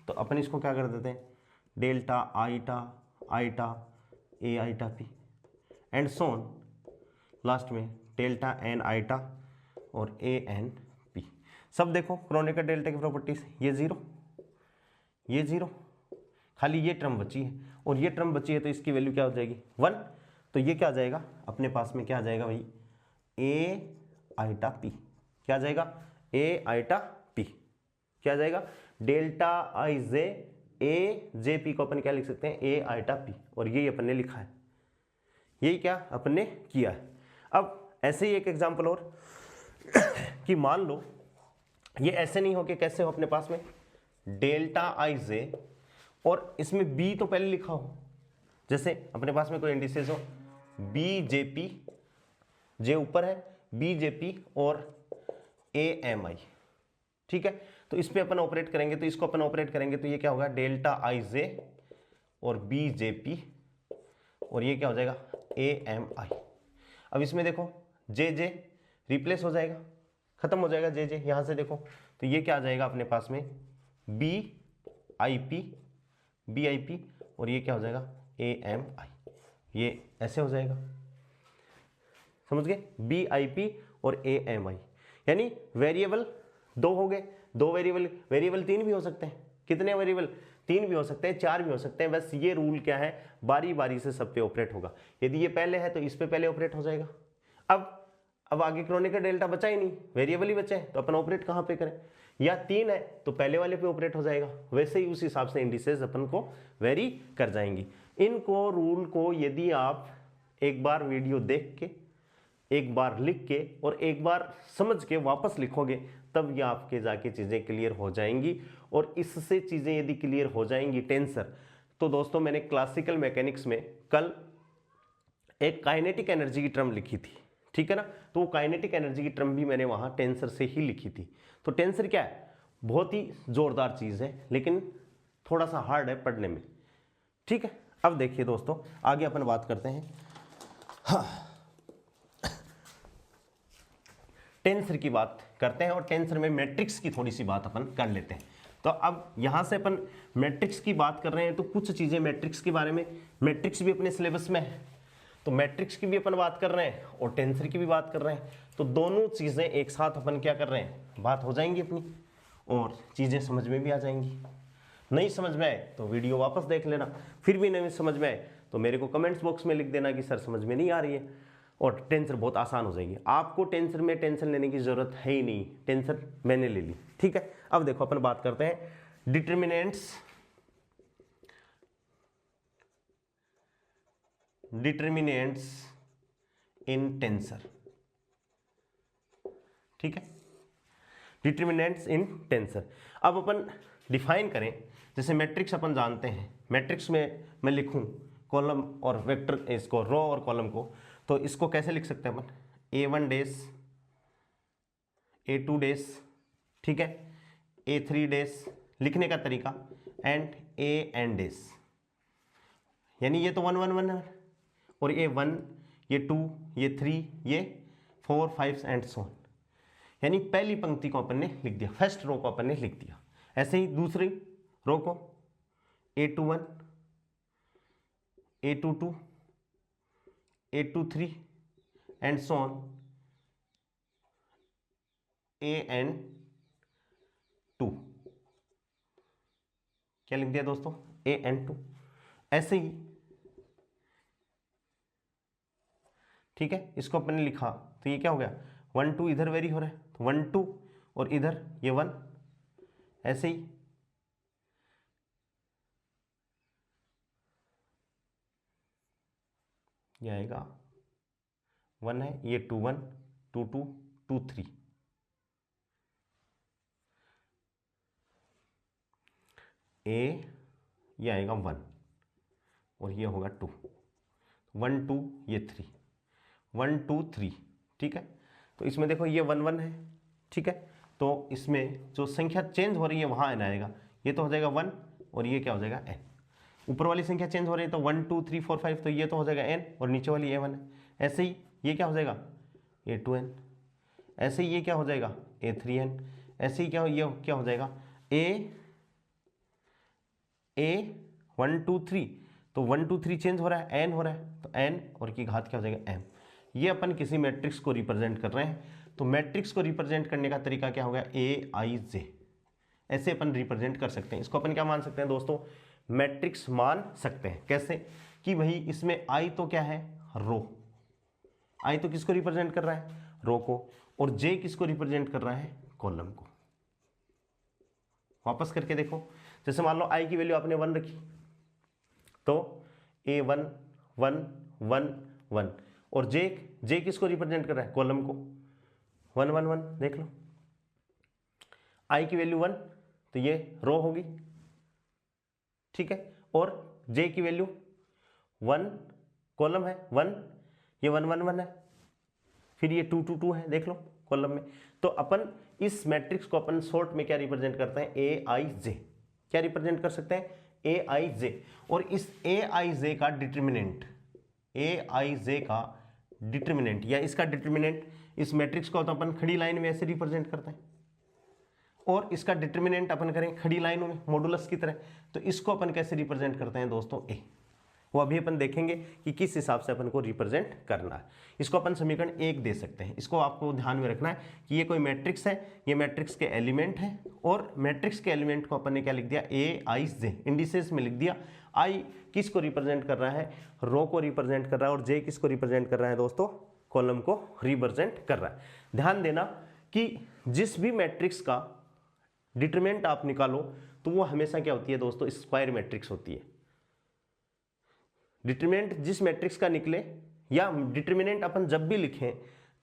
तो अपन इसको क्या कर देते हैं? Delta आईटा आईटा A आईटा P and so on, last में डेल्टा एन आईटा और ए एन पी। सब देखो क्रोनेकर डेल्टा की प्रॉपर्टीज, ये जीरो, खाली ये टर्म बची है और ये टर्म बची है, तो इसकी वैल्यू क्या हो जाएगी? 1। तो ये क्या आ जाएगा अपने पास में? क्या आ जाएगा भाई? ए आईटा पी। क्या आ जाएगा? ए आईटा पी। क्या आ जाएगा? Delta i j a J P को अपन क्या लिख सकते हैं? ए आईटा पी, और यही अपन ने लिखा है, यही क्या अपन ने किया है। अब ऐसे ही एक एग्जांपल और कि मान लो ये ऐसे नहीं हो कि कैसे हो अपने पास में डेल्टा आई जे और इसमें बी तो पहले लिखा हो, जैसे अपने पास में कोई इंडिसेस हो बी जे पी, जे ऊपर है, बी जे पी और ए एम आई। ठीक है, तो इस पे अपन ऑपरेट करेंगे, तो इसको अपन ऑपरेट करेंगे तो ये क्या होगा? डेल्टा आई जे और बी जे पी, और ये क्या हो जाएगा? ए एम आई। अब इसमें देखो जे जे रिप्लेस हो जाएगा, खत्म हो जाएगा जे जे यहां से देखो, तो ये क्या आ जाएगा अपने पास में? बी आई पी और ये क्या हो जाएगा? ए एम आई। ये ऐसे हो जाएगा, समझ गए? बी आई पी और ए एम आई, यानी वेरिएबल दो हो गए, दो वेरिएबल तीन भी हो सकते हैं। कितने वेरिएबल? तीन भी हो सकते हैं, चार भी हो सकते हैं। बस ये रूल क्या है? बारी बारी से सब पे ऑपरेट होगा। यदि ये पहले है तो इस पे पहले ऑपरेट हो जाएगा। अब आगे क्रोनेकर डेल्टा बचा ही नहीं, वेरिएबल ही बचे हैं, तो अपन ऑपरेट कहाँ पे करें? या तीन है तो पहले वाले पे ऑपरेट हो जाएगा, वैसे ही उस हिसाब से इंडिसेस अपन को वेरी कर जाएंगी। इनको रूल को यदि आप एक बार वीडियो देख के, एक बार लिख के और एक बार समझ के वापस लिखोगे, तब ये आपके जाके चीज़ें क्लियर हो जाएंगी। और इससे चीज़ें यदि क्लियर हो जाएंगी टेंसर, तो दोस्तों मैंने क्लासिकल मैकेनिक्स में कल एक काइनेटिक एनर्जी की टर्म लिखी थी, ठीक है ना? तो वो काइनेटिक एनर्जी की टर्म भी मैंने वहाँ टेंसर से ही लिखी थी। तो टेंसर क्या है? बहुत ही जोरदार चीज़ है, लेकिन थोड़ा सा हार्ड है पढ़ने में। ठीक है, अब देखिए दोस्तों आगे अपन बात करते हैं टेंसर की बात करते हैं, और टेंसर में मैट्रिक्स की थोड़ी सी बात अपन कर लेते हैं। तो अब यहां से अपन मैट्रिक्स की बात कर रहे हैं, तो कुछ चीजें मैट्रिक्स के बारे में, मैट्रिक्स भी अपने सिलेबस में है, तो मैट्रिक्स की भी अपन बात कर रहे हैं और टेंसर की भी बात कर रहे हैं। तो दोनों चीजें एक साथ अपन क्या कर रहे हैं? बात हो जाएंगी अपनी, और चीजें समझ में भी आ जाएंगी। नहीं समझ में आए तो वीडियो वापस देख लेना, फिर भी नहीं समझ में आए तो मेरे को कमेंट्स बॉक्स में लिख देना कि सर समझ में नहीं आ रही है, और टेंसर बहुत आसान हो जाएगी। आपको टेंसर में टेंशन लेने की जरूरत है ही नहीं, टेंसर मैंने ले ली। ठीक है, अब देखो अपन बात करते हैं डिटर्मिनेंट्स इन टेंसर। ठीक है, डिटर्मिनेंट्स इन टेंसर। अब अपन डिफाइन करें, जैसे मैट्रिक्स अपन जानते हैं, मैट्रिक्स में मैं लिखूं कॉलम और वेक्टर, इसको रो और कॉलम को, तो इसको कैसे लिख सकते हैं अपन? A1 डेस, A2 डेस, ठीक है, A3 डेस, लिखने का तरीका एंड AN डेस, यानी ये तो 1 1 1 है, और ये 1, ये 2, ये 3, ये 4 5 एंड सो ऑन। यानी पहली पंक्ति को अपन ने लिख दिया, फर्स्ट रो को अपन ने लिख दिया। ऐसे ही दूसरी रो को A21, A22, A23 and so on AN2। क्या लिख दिया दोस्तों? AN2। ऐसे ही, ठीक है, इसको अपन ने लिखा तो ये क्या हो गया? 1 2 इधर वेरी हो रहा है, तो 1 2 और इधर ये 1, ऐसे ही ये आएगा 1 है, ये 2 1 2 2 2 3, ये आएगा 1 और ये होगा 2, 1 2 ये 3, 1 2 3, ठीक है। तो इसमें देखो ये 1 1 है, ठीक है। तो इसमें जो संख्या चेंज हो रही है वहाँ n आएगा, ये तो हो जाएगा 1 और ये क्या हो जाएगा n। ऊपर वाली संख्या चेंज हो रही है तो 1 2 3 4 5, तो ये तो हो जाएगा n और नीचे वाली a1 है। ऐसे ही ये क्या हो जाएगा a2n, ऐसे ही ये क्या हो जाएगा a3n, ऐसे ही ये क्या हो जाएगा a 1 2 3, तो 1 2 3 चेंज हो रहा है, n हो रहा है, तो n और की घात क्या हो जाएगा m। ये अपन किसी मैट्रिक्स को रिप्रेजेंट कर रहे हैं, तो मैट्रिक्स को रिप्रेजेंट करने का तरीका क्या होगा aij, ऐसे अपन रिप्रेजेंट कर सकते हैं। इसको अपन क्या मान सकते हैं दोस्तों, मैट्रिक्स मान सकते हैं। कैसे कि भाई इसमें i तो क्या है रो, i तो किसको रिप्रेजेंट कर रहा है रो को, और j किसको रिप्रेजेंट कर रहा है कॉलम को। वापस करके देखो, जैसे मान लो i की वैल्यू आपने 1 रखी, तो a1 1 1 1, और j किसको रिप्रेजेंट कर रहा है कॉलम को, 1 1 1। देख लो i की वैल्यू 1, तो ये रो होगी, ठीक है, और j की वैल्यू 1, कॉलम है 1, ये 1 1 1 है, फिर ये 2 2 2 है, देख लो कॉलम में। तो अपन इस मैट्रिक्स को अपन शॉर्ट में क्या रिप्रेजेंट करते हैं aij, क्या रिप्रेजेंट कर सकते हैं aij। और इस aij का डिटर्मिनेंट, aij का डिटर्मिनेंट या इसका डिटर्मिनेंट, इस मैट्रिक्स को तो अपन खड़ी लाइन में ऐसे रिप्रेजेंट करते हैं, और इसका डिटर्मिनेंट अपन करें खड़ी लाइनों में मॉडुलस की तरह, तो इसको अपन कैसे रिप्रेजेंट करते हैं दोस्तों a, वो अभी अपन देखेंगे कि किस हिसाब से अपन को रिप्रेजेंट करना है। इसको अपन समीकरण 1 दे सकते हैं। इसको आपको ध्यान में रखना है कि ये कोई मैट्रिक्स है, ये मैट्रिक्स के एलिमेंट है, और मैट्रिक्स के एलिमेंट को अपन ने क्या लिख दिया aij, इंडिसेस में लिख दिया। i किसको रिप्रेजेंट कर रहा है रो को रिप्रेजेंट कर रहा है, और j किसको रिप्रेजेंट कर रहा है दोस्तों कॉलम को रिप्रेजेंट कर रहा है। ध्यान देना कि जिस भी मैट्रिक्स का डिटरमिनेंट आप निकालो तो वो हमेशा क्या होती है दोस्तों स्क्वायर मैट्रिक्स होती है। डिटरमिनेंट जिस मैट्रिक्स का निकले या डिटरमिनेंट अपन जब भी लिखें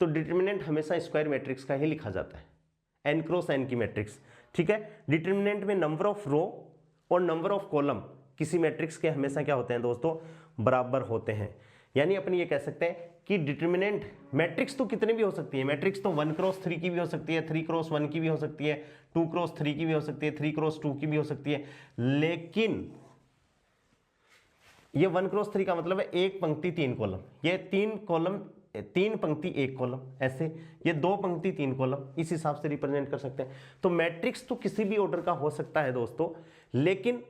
तो डिटरमिनेंट हमेशा स्क्वायर मैट्रिक्स का ही लिखा जाता है, n क्रॉस n की मैट्रिक्स, ठीक है। डिटरमिनेंट में नंबर ऑफ रो और नंबर ऑफ कॉलम किसी मैट्रिक्स के हमेशा क्या होते हैं दोस्तों बराबर होते हैं। यानी अपन ये कह सकते हैं कि डिटरमिनेंट मैट्रिक्स तो कितने भी हो सकती है, मैट्रिक्स तो 1 क्रॉस 3 की भी हो सकती है, 3 क्रॉस 1 की भी हो सकती है, 2 क्रॉस 3 की भी हो सकती है, 3 क्रॉस 2 की भी हो सकती है, लेकिन ये 1 क्रॉस 3 का मतलब है एक पंक्ति 3 कॉलम, ये 3 कॉलम 3 पंक्ति 1 कॉलम, ऐसे ये 2 पंक्ति 3 कॉलम, इस हिसाब से रिप्रेजेंट कर सकते हैं। तो मैट्रिक्स तो किसी भी ऑर्डर का हो सकता है दोस्तों, लेकिन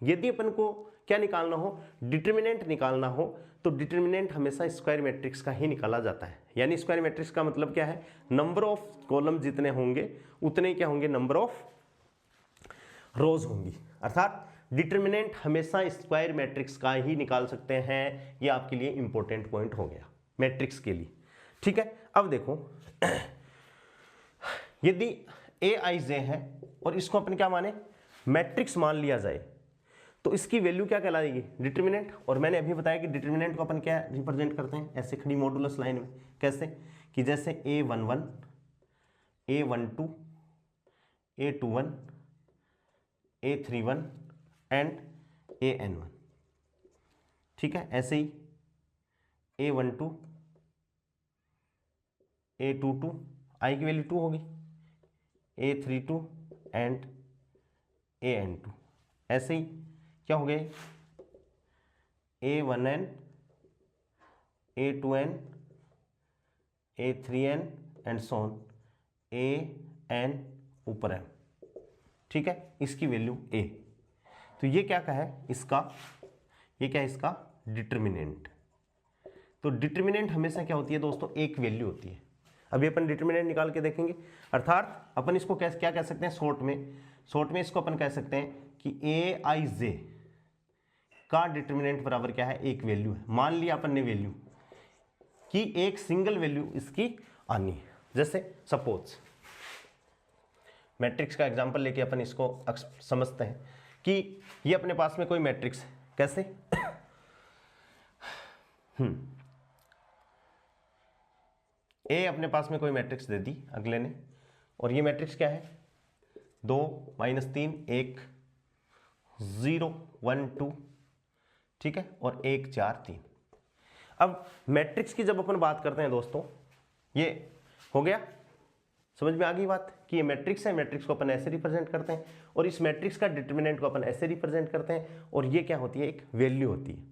यदि अपन को क्या निकालना हो डिटरमिनेंट निकालना हो तो डिटरमिनेंट हमेशा स्क्वायर मैट्रिक्स का ही निकाला जाता है। यानी स्क्वायर मैट्रिक्स का मतलब क्या है, नंबर ऑफ कॉलम जितने होंगे उतने क्या होंगे नंबर ऑफ रोज होंगी, अर्थात डिटरमिनेंट हमेशा स्क्वायर मैट्रिक्स का ही निकाल सकते हैं। ये आपके लिए इंपॉर्टेंट पॉइंट हो गया मैट्रिक्स के लिए, ठीक है। अब देखो यदि aij है और इसको अपन क्या माने मैट्रिक्स मान लिया जाए तो इसकी वैल्यू क्या कहलाएगी डिटरमिनेंट। और मैंने अभी बताया कि डिटरमिनेंट को अपन क्या रिप्रेजेंट करते हैं ऐसे खड़ी मॉडुलस लाइन में, कैसे कि जैसे a11 a12 a21 a31 and an1, ठीक है। ऐसे ही a12 a22 i की वैल्यू 2 होगी, a32 एंड an2, ऐसे ही क्या हो गए a1n a2n a3n and so on an ऊपर m, ठीक है। इसकी वैल्यू a, तो ये क्या का है इसका, ये क्या है इसका डिटरमिनेंट। तो डिटरमिनेंट हमेशा क्या होती है दोस्तों एक वैल्यू होती है। अभी अपन डिटरमिनेंट निकाल के देखेंगे, अर्थात अपन इसको क्या कह सकते हैं शॉर्ट में इसको अपन कह सकते हैं कि aij का डिटरमिनेंट बराबर क्या है एक वैल्यू है। मान लिया अपन ने वैल्यू कि एक सिंगल वैल्यू इसकी आनी है, जैसे सपोज मैट्रिक्स का एग्जांपल लेके अपन इसको समझते हैं कि ये अपने पास में कोई मैट्रिक्स है। कैसे? ए अपने पास में कोई मैट्रिक्स दे दी अगले ने, और ये मैट्रिक्स क्या है? 2 -3 1 0 1 2, ठीक है, और 1 4 3। अब मैट्रिक्स की जब अपन बात करते हैं दोस्तों, ये हो गया, समझ में आ गई बात कि ये मैट्रिक्स है, मैट्रिक्स को अपन ऐसे रिप्रेजेंट करते हैं, और इस मैट्रिक्स का डिटरमिनेंट को अपन ऐसे रिप्रेजेंट करते हैं, और ये क्या होती है? एक वैल्यू होती है।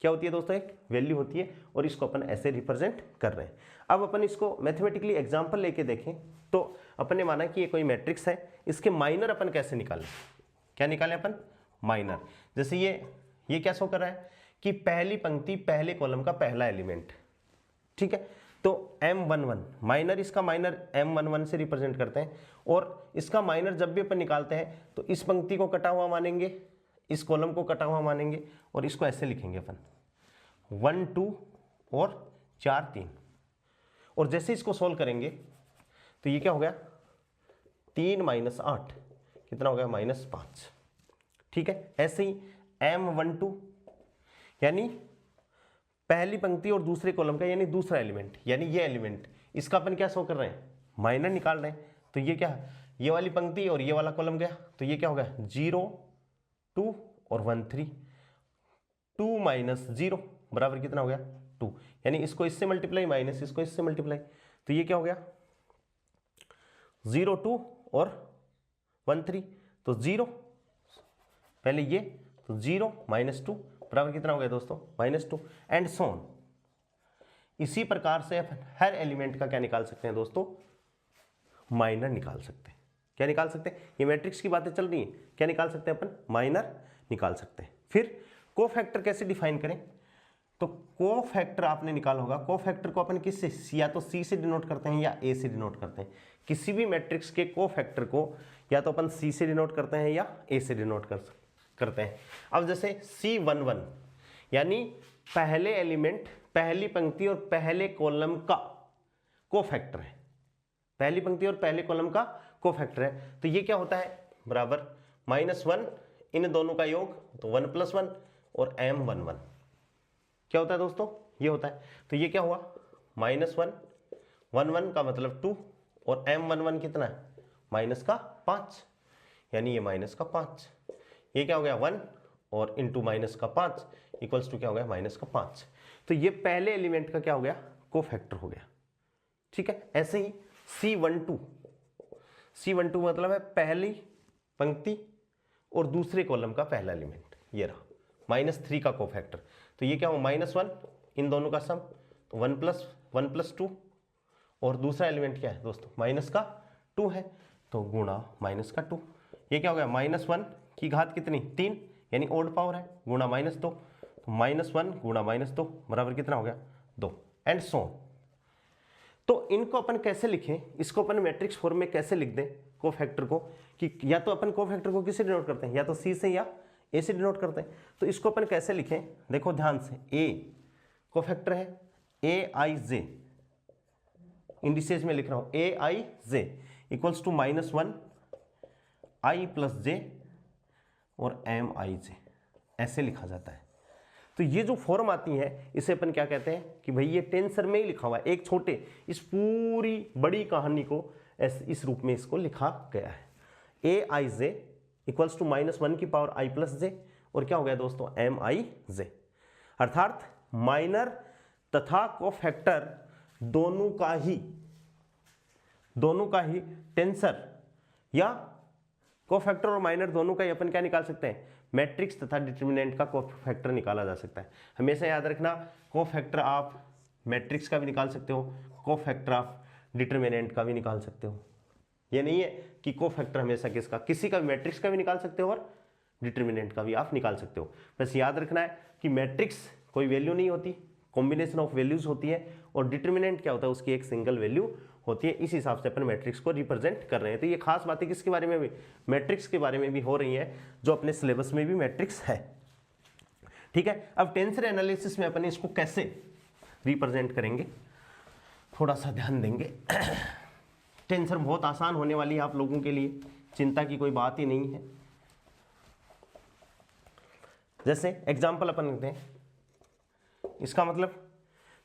क्या होती है दोस्तों? एक वैल्यू होती है, और इसको अपन ऐसे रिप्रेजेंट कर रहे हैं। अब अपन इसको मैथमेटिकली एग्जांपल लेके देखें तो अपन ने माना कि ये कोई मैट्रिक्स है, इसके माइनर अपन कैसे निकालें? क्या निकालें अपन? माइनर। जैसे ये क्या शो कर रहा है कि पहली पंक्ति पहले कॉलम का पहला एलिमेंट, ठीक है, तो M11 माइनर, इसका माइनर M11 से रिप्रेजेंट करते हैं, और इसका माइनर जब भी अपन निकालते हैं तो इस पंक्ति को कटा हुआ मानेंगे, इस कॉलम को कटा हुआ मानेंगे, और इसको ऐसे लिखेंगे अपन 1 2 और 4 3। और जैसे इसको सोल्व करेंगे तो ये क्या हो गया? 3 - 8 कितना हो गया? -5, ठीक है। ऐसे ही M12 यानी पहली पंक्ति और दूसरे कॉलम का, यानी दूसरा एलिमेंट, यानी ये एलिमेंट, इसका अपन क्या शो कर रहे हैं? माइनर निकाल रहे हैं। तो ये क्या है? ये वाली पंक्ति और ये वाला कॉलम गया, तो ये क्या हो गया? 0 2 और 1 3। 2 - 0 बराबर कितना हो गया? 2, यानी इसको इससे मल्टीप्लाई माइनस इसको इससे मल्टीप्लाई, तो ये क्या हो गया? 0 2 और 1 3, तो 0 पहले ये, तो 0 - 2 बराबर कितना हो गया दोस्तों? -2, एंड सो ऑन। इसी प्रकार से अपन हर एलिमेंट का क्या निकाल सकते हैं दोस्तों? माइनर निकाल सकते हैं। क्या निकाल सकते हैं? ये मैट्रिक्स की बातें चल रही हैं, क्या निकाल सकते हैं अपन? माइनर निकाल सकते हैं। फिर कोफैक्टर कैसे डिफाइन करें? तो कोफैक्टर आपने निकाला होगा, कोफैक्टर को अपन किससे, या तो सी से डिनोट करते हैं या ए से डिनोट करते हैं। किसी भी मैट्रिक्स के कोफैक्टर को या तो अपन सी से डिनोट करते हैं या ए से डिनोट करते हैं। अब जैसे C11 यानी पहले एलिमेंट, पहली पंक्ति और पहले कॉलम का कोफैक्टर है, पहली पंक्ति और पहले कॉलम का कोफैक्टर है, तो ये क्या होता है? बराबर -1 इन दोनों का योग, तो 1 + 1 और M11 क्या होता है दोस्तों? ये होता है। तो ये क्या हुआ? -1 1 1 का मतलब 2, और M11 कितना है? -5, यानी ये -5। ये क्या हो गया? 1 और इंटू -5 इक्वल्स टू क्या हो गया? -5। तो ये पहले एलिमेंट का क्या हो गया? कोफैक्टर हो गया, ठीक है। ऐसे ही C12 मतलब है पहली पंक्ति और दूसरे कॉलम का पहला एलिमेंट, ये रहा, -3 का कोफैक्टर, तो ये क्या हो? -1 इन दोनों का सम, तो 1 + 2, और दूसरा एलिमेंट क्या है दोस्तों? -2 है, तो गुणा -2, ये क्या हो गया? -1 की घात कितनी? 3, यानी ओड पावर है, गुणा -2, तो -1 गुणा -2 बराबर कितना हो गया? 2, एंड सो ऑन। तो इनको अपन कैसे लिखें? इसको अपन मैट्रिक्स फॉर्म में कैसे लिख दें कोफैक्टर को? कि या तो अपन कोफैक्टर को किससे डिनोट करते हैं, या तो सी से या ए से डिनोट करते हैं। तो इसको अपन कैसे लिखें? देखो ध्यान से, ए कोफैक्टर है, AIJ इंडिसेज में लिख रहा हूं, AIJ equals to -1 I + J और MIJ, ऐसे लिखा जाता है। तो ये जो फॉर्म आती है इसे अपन क्या कहते हैं कि भाई ये टेंसर में ही लिखा हुआ है, एक छोटे, इस पूरी बड़ी कहानी को इस रूप में इसको लिखा गया है। AIJ इक्वल्स टू -1 की पावर I + J, और क्या हो गया दोस्तों? MIJ, अर्थात माइनर तथा कोफैक्टर दोनों का ही टेंसर या कोफैक्टर और माइनर दोनों का ही अपन क्या निकाल सकते हैं? मैट्रिक्स तथा डिटरमिनेंट का कोफैक्टर निकाला जा सकता है। हमेशा याद रखना, कोफैक्टर आप मैट्रिक्स का भी निकाल सकते हो, कोफैक्टर आप डिटरमिनेंट का भी निकाल सकते हो। ये नहीं है कि कोफैक्टर हमेशा किसका, किसी का भी, मैट्रिक्स का भी निकाल सकते हो और डिटरमिनेंट का भी आप निकाल सकते हो। बस याद रखना है कि मैट्रिक्स कोई वैल्यू नहीं होती, कॉम्बिनेशन ऑफ वैल्यूज होती है, और डिटरमिनेंट क्या होता है? उसकी एक सिंगल वैल्यू होती है। इस हिसाब से अपन मैट्रिक्स को रिप्रेजेंट कर रहे हैं। तो ये खास बातें किसके बारे में भी? मैट्रिक्स के बारे में भी हो रही है, जो अपने सिलेबस में भी मैट्रिक्स है, ठीक है। अब टेंसर एनालिसिस में अपन इसको कैसे रिप्रेजेंट करेंगे, थोड़ा सा ध्यान देंगे। टेंसर बहुत आसान होने वाली है आप लोगों के लिए, चिंता की कोई बात ही नहीं है। जैसे एग्जाम्पल अपन लेते हैं, इसका मतलब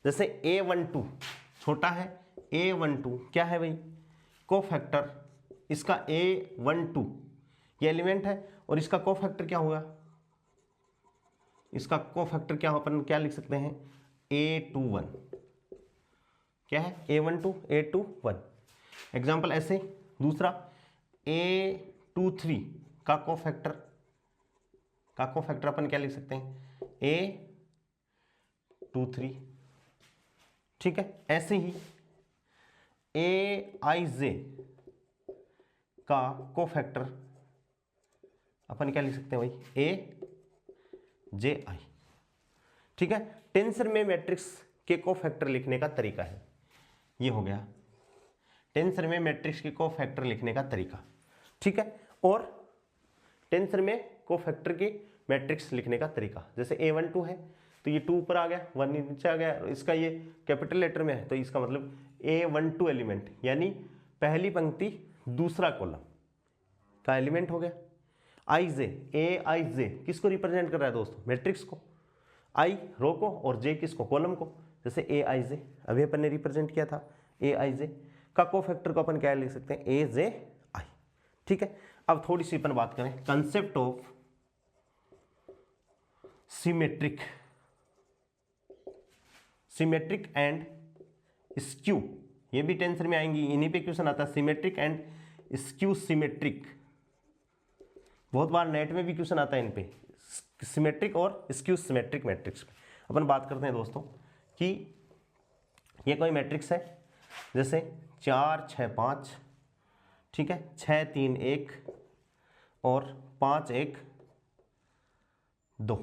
जैसे A12 छोटा है, A12 क्या है भाई, कोफैक्टर, इसका A12 ये एलिमेंट है और इसका कोफैक्टर क्या होगा, इसका कोफैक्टर क्या अपन क्या लिख सकते हैं, A21, क्या है A12 A21। एग्जाम्पल ऐसे दूसरा A23 का कोफैक्टर अपन क्या लिख सकते हैं, A23, ठीक है। ऐसे ही AIJ का कोफैक्टर अपन क्या लिख सकते हैं भाई, AJI, ठीक है। टेंसर में मैट्रिक्स के कोफैक्टर लिखने का तरीका है, ये हो गया टेंसर में मैट्रिक्स के कोफैक्टर लिखने का तरीका, ठीक है। और टेंसर में कोफैक्टर की मैट्रिक्स लिखने का तरीका, जैसे A12 है तो ये 2 ऊपर आ गया, 1 नीचे आ गया, इसका ये कैपिटल लेटर में है तो इसका मतलब A12 एलिमेंट यानी पहली पंक्ति दूसरा कॉलम का एलिमेंट हो गया। AIJ किसको रिप्रेजेंट कर रहा है दोस्तों, मैट्रिक्स को, I रो को और J किसको, कॉलम को। जैसे AIJ अभी अपन ने रिप्रेजेंट किया था, AIJ का कोफैक्टर को अपन क्या लिख सकते हैं, AJI, ठीक है। अब थोड़ी सी अपन बात करें concept of symmetric and skew, ये भी टेंसर में आएंगी, इन्हीं पे क्वेश्चन आता है, सिमेट्रिक एंड स्क्यू सिमेट्रिक, बहुत बार नेट में भी क्वेश्चन आता है इन पे, सिमेट्रिक और स्क्यू सिमेट्रिक मैट्रिक्स। अपन बात करते हैं दोस्तों कि ये कोई मैट्रिक्स है, जैसे 4 6 5, ठीक है, 6 3 1 और 5 1 2,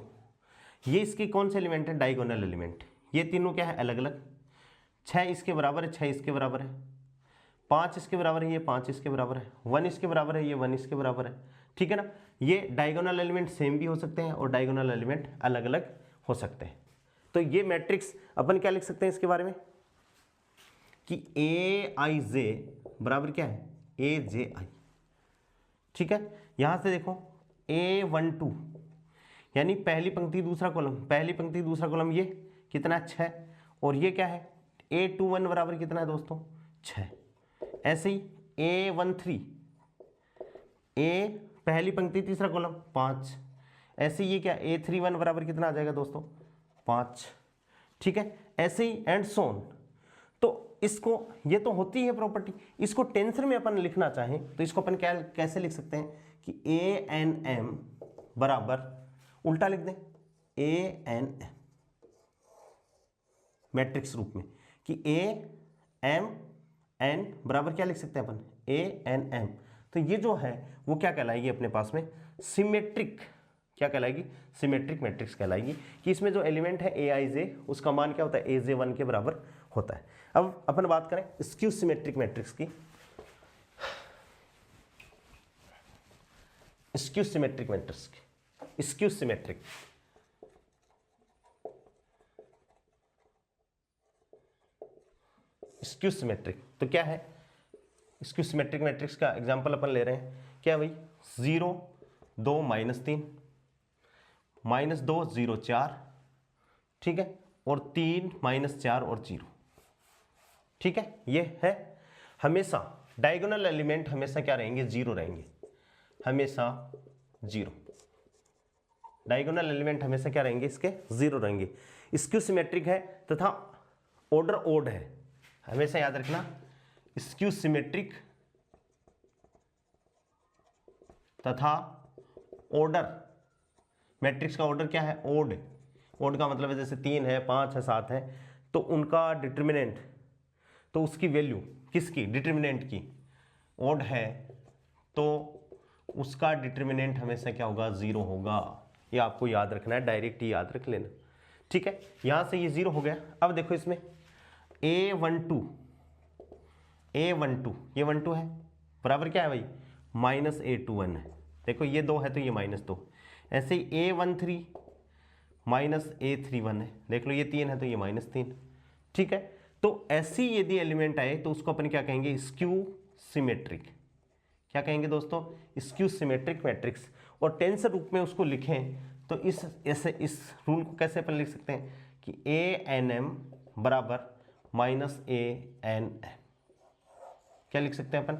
ये इसकी कौन से एलिमेंट है, डायगोनल एलिमेंट। ये तीनों क्या है, अलग अलग, 6 इसके बराबर है, 6 इसके बराबर है, 5 इसके बराबर है, ये 5 इसके बराबर है, 1 इसके बराबर है, ये 1 इसके बराबर है, ठीक है ना। ये डायगोनल एलिमेंट सेम भी हो सकते हैं और डायगोनल एलिमेंट अलग अलग हो सकते हैं। तो ये मैट्रिक्स अपन क्या लिख सकते हैं इसके बारे में कि AIJ बराबर क्या है, AJI, ठीक है। यहां से देखो A12 यानी पहली पंक्ति दूसरा कॉलम, पहली पंक्ति दूसरा कॉलम, ये कितना 6, और ये क्या है A21 बराबर कितना है दोस्तों, 6। ऐसे ही A13 पहली पंक्ति तीसरा कॉलम 5, ऐसे ये क्या A31 बराबर कितना आ जाएगा दोस्तों, 5, ठीक है। ऐसे ही एंड सोन। तो इसको, ये तो होती है प्रॉपर्टी, इसको टेंसर में अपन लिखना चाहें तो इसको अपन क्या कैसे लिख सकते हैं कि ANM बराबर, उल्टा लिख दें, ANM मैट्रिक्स रूप में कि AMN बराबर क्या लिख सकते हैं अपन, ANM। तो ये जो है वो क्या कहलाएगी अपने पास में, सिमेट्रिक, क्या कहलाएगी, सिमेट्रिक मैट्रिक्स कहलाएगी, कि इसमें जो एलिमेंट है AIJ उसका मान क्या होता है, AJ1 के बराबर होता है। अब अपन बात करें स्क्यू सिमेट्रिक मैट्रिक्स की, स्क्यू सिमेट्रिक मैट्रिक्स की, स्क्यू सिमेट्रिक, स्क्यू सिमेट्रिक तो क्या है, स्क्यू सिमेट्रिक मैट्रिक्स का एग्जांपल अपन ले रहे हैं, क्या भाई 0 2 -3 -2 0 4, ठीक है, और 3 -4 और 0, ठीक है। ये है हमेशा डायगोनल एलिमेंट हमेशा क्या रहेंगे, 0 रहेंगे, हमेशा 0, डायगोनल एलिमेंट हमेशा क्या रहेंगे, इसके 0 रहेंगे। स्क्यू सिमेट्रिक है तथा ऑर्डर ओड है, हमेशा याद रखना, स्क्यू सिमेट्रिक तथा ऑर्डर, मैट्रिक्स का ऑर्डर क्या है, ओड, ओड का मतलब है जैसे 3 है 5 है 7 है, तो उनका डिटर्मिनेंट, तो उसकी वैल्यू किसकी, डिटर्मिनेंट की, ओड है तो उसका डिटर्मिनेंट हमेशा क्या होगा, 0 होगा। ये आपको याद रखना है, डायरेक्ट ही याद रख लेना, ठीक है। यहां से ये 0 हो गया। अब देखो इसमें A12 ये 12 है बराबर क्या है भाई, -A21 है, देखो ये 2 है तो ये -2, ऐसे ही A13 -A31 है, देख लो ये 3 है तो ये -3, ठीक है। तो ऐसी यदि एलिमेंट आए तो उसको अपन क्या कहेंगे, स्क्यू सिमेट्रिक, क्या कहेंगे दोस्तों, स्क्यू सिमेट्रिक मैट्रिक्स। और टेंसर रूप में उसको लिखें तो इस रूल को कैसे अपन लिख सकते हैं कि ANM बराबर माइनस ANM, क्या लिख सकते हैं अपन,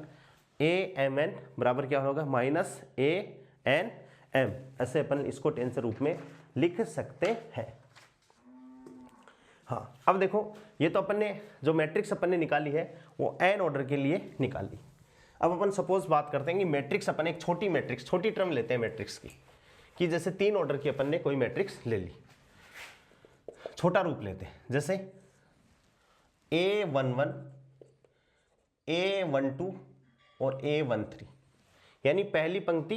AMN बराबर क्या होगा, माइनस ANM, ऐसे अपन इसको टेंसर रूप में लिख सकते हैं। हाँ, अब देखो ये तो अपन ने जो मैट्रिक्स अपन ने निकाली है वो n ऑर्डर के लिए निकाली। अब अपन सपोज बात करते हैं कि मैट्रिक्स, अपन एक छोटी मैट्रिक्स, छोटी टर्म लेते हैं मैट्रिक्स की, कि जैसे 3 ऑर्डर की अपन ने कोई मैट्रिक्स ले ली, छोटा रूप लेते हैं, जैसे A11, A12 और A13, यानी पहली पंक्ति,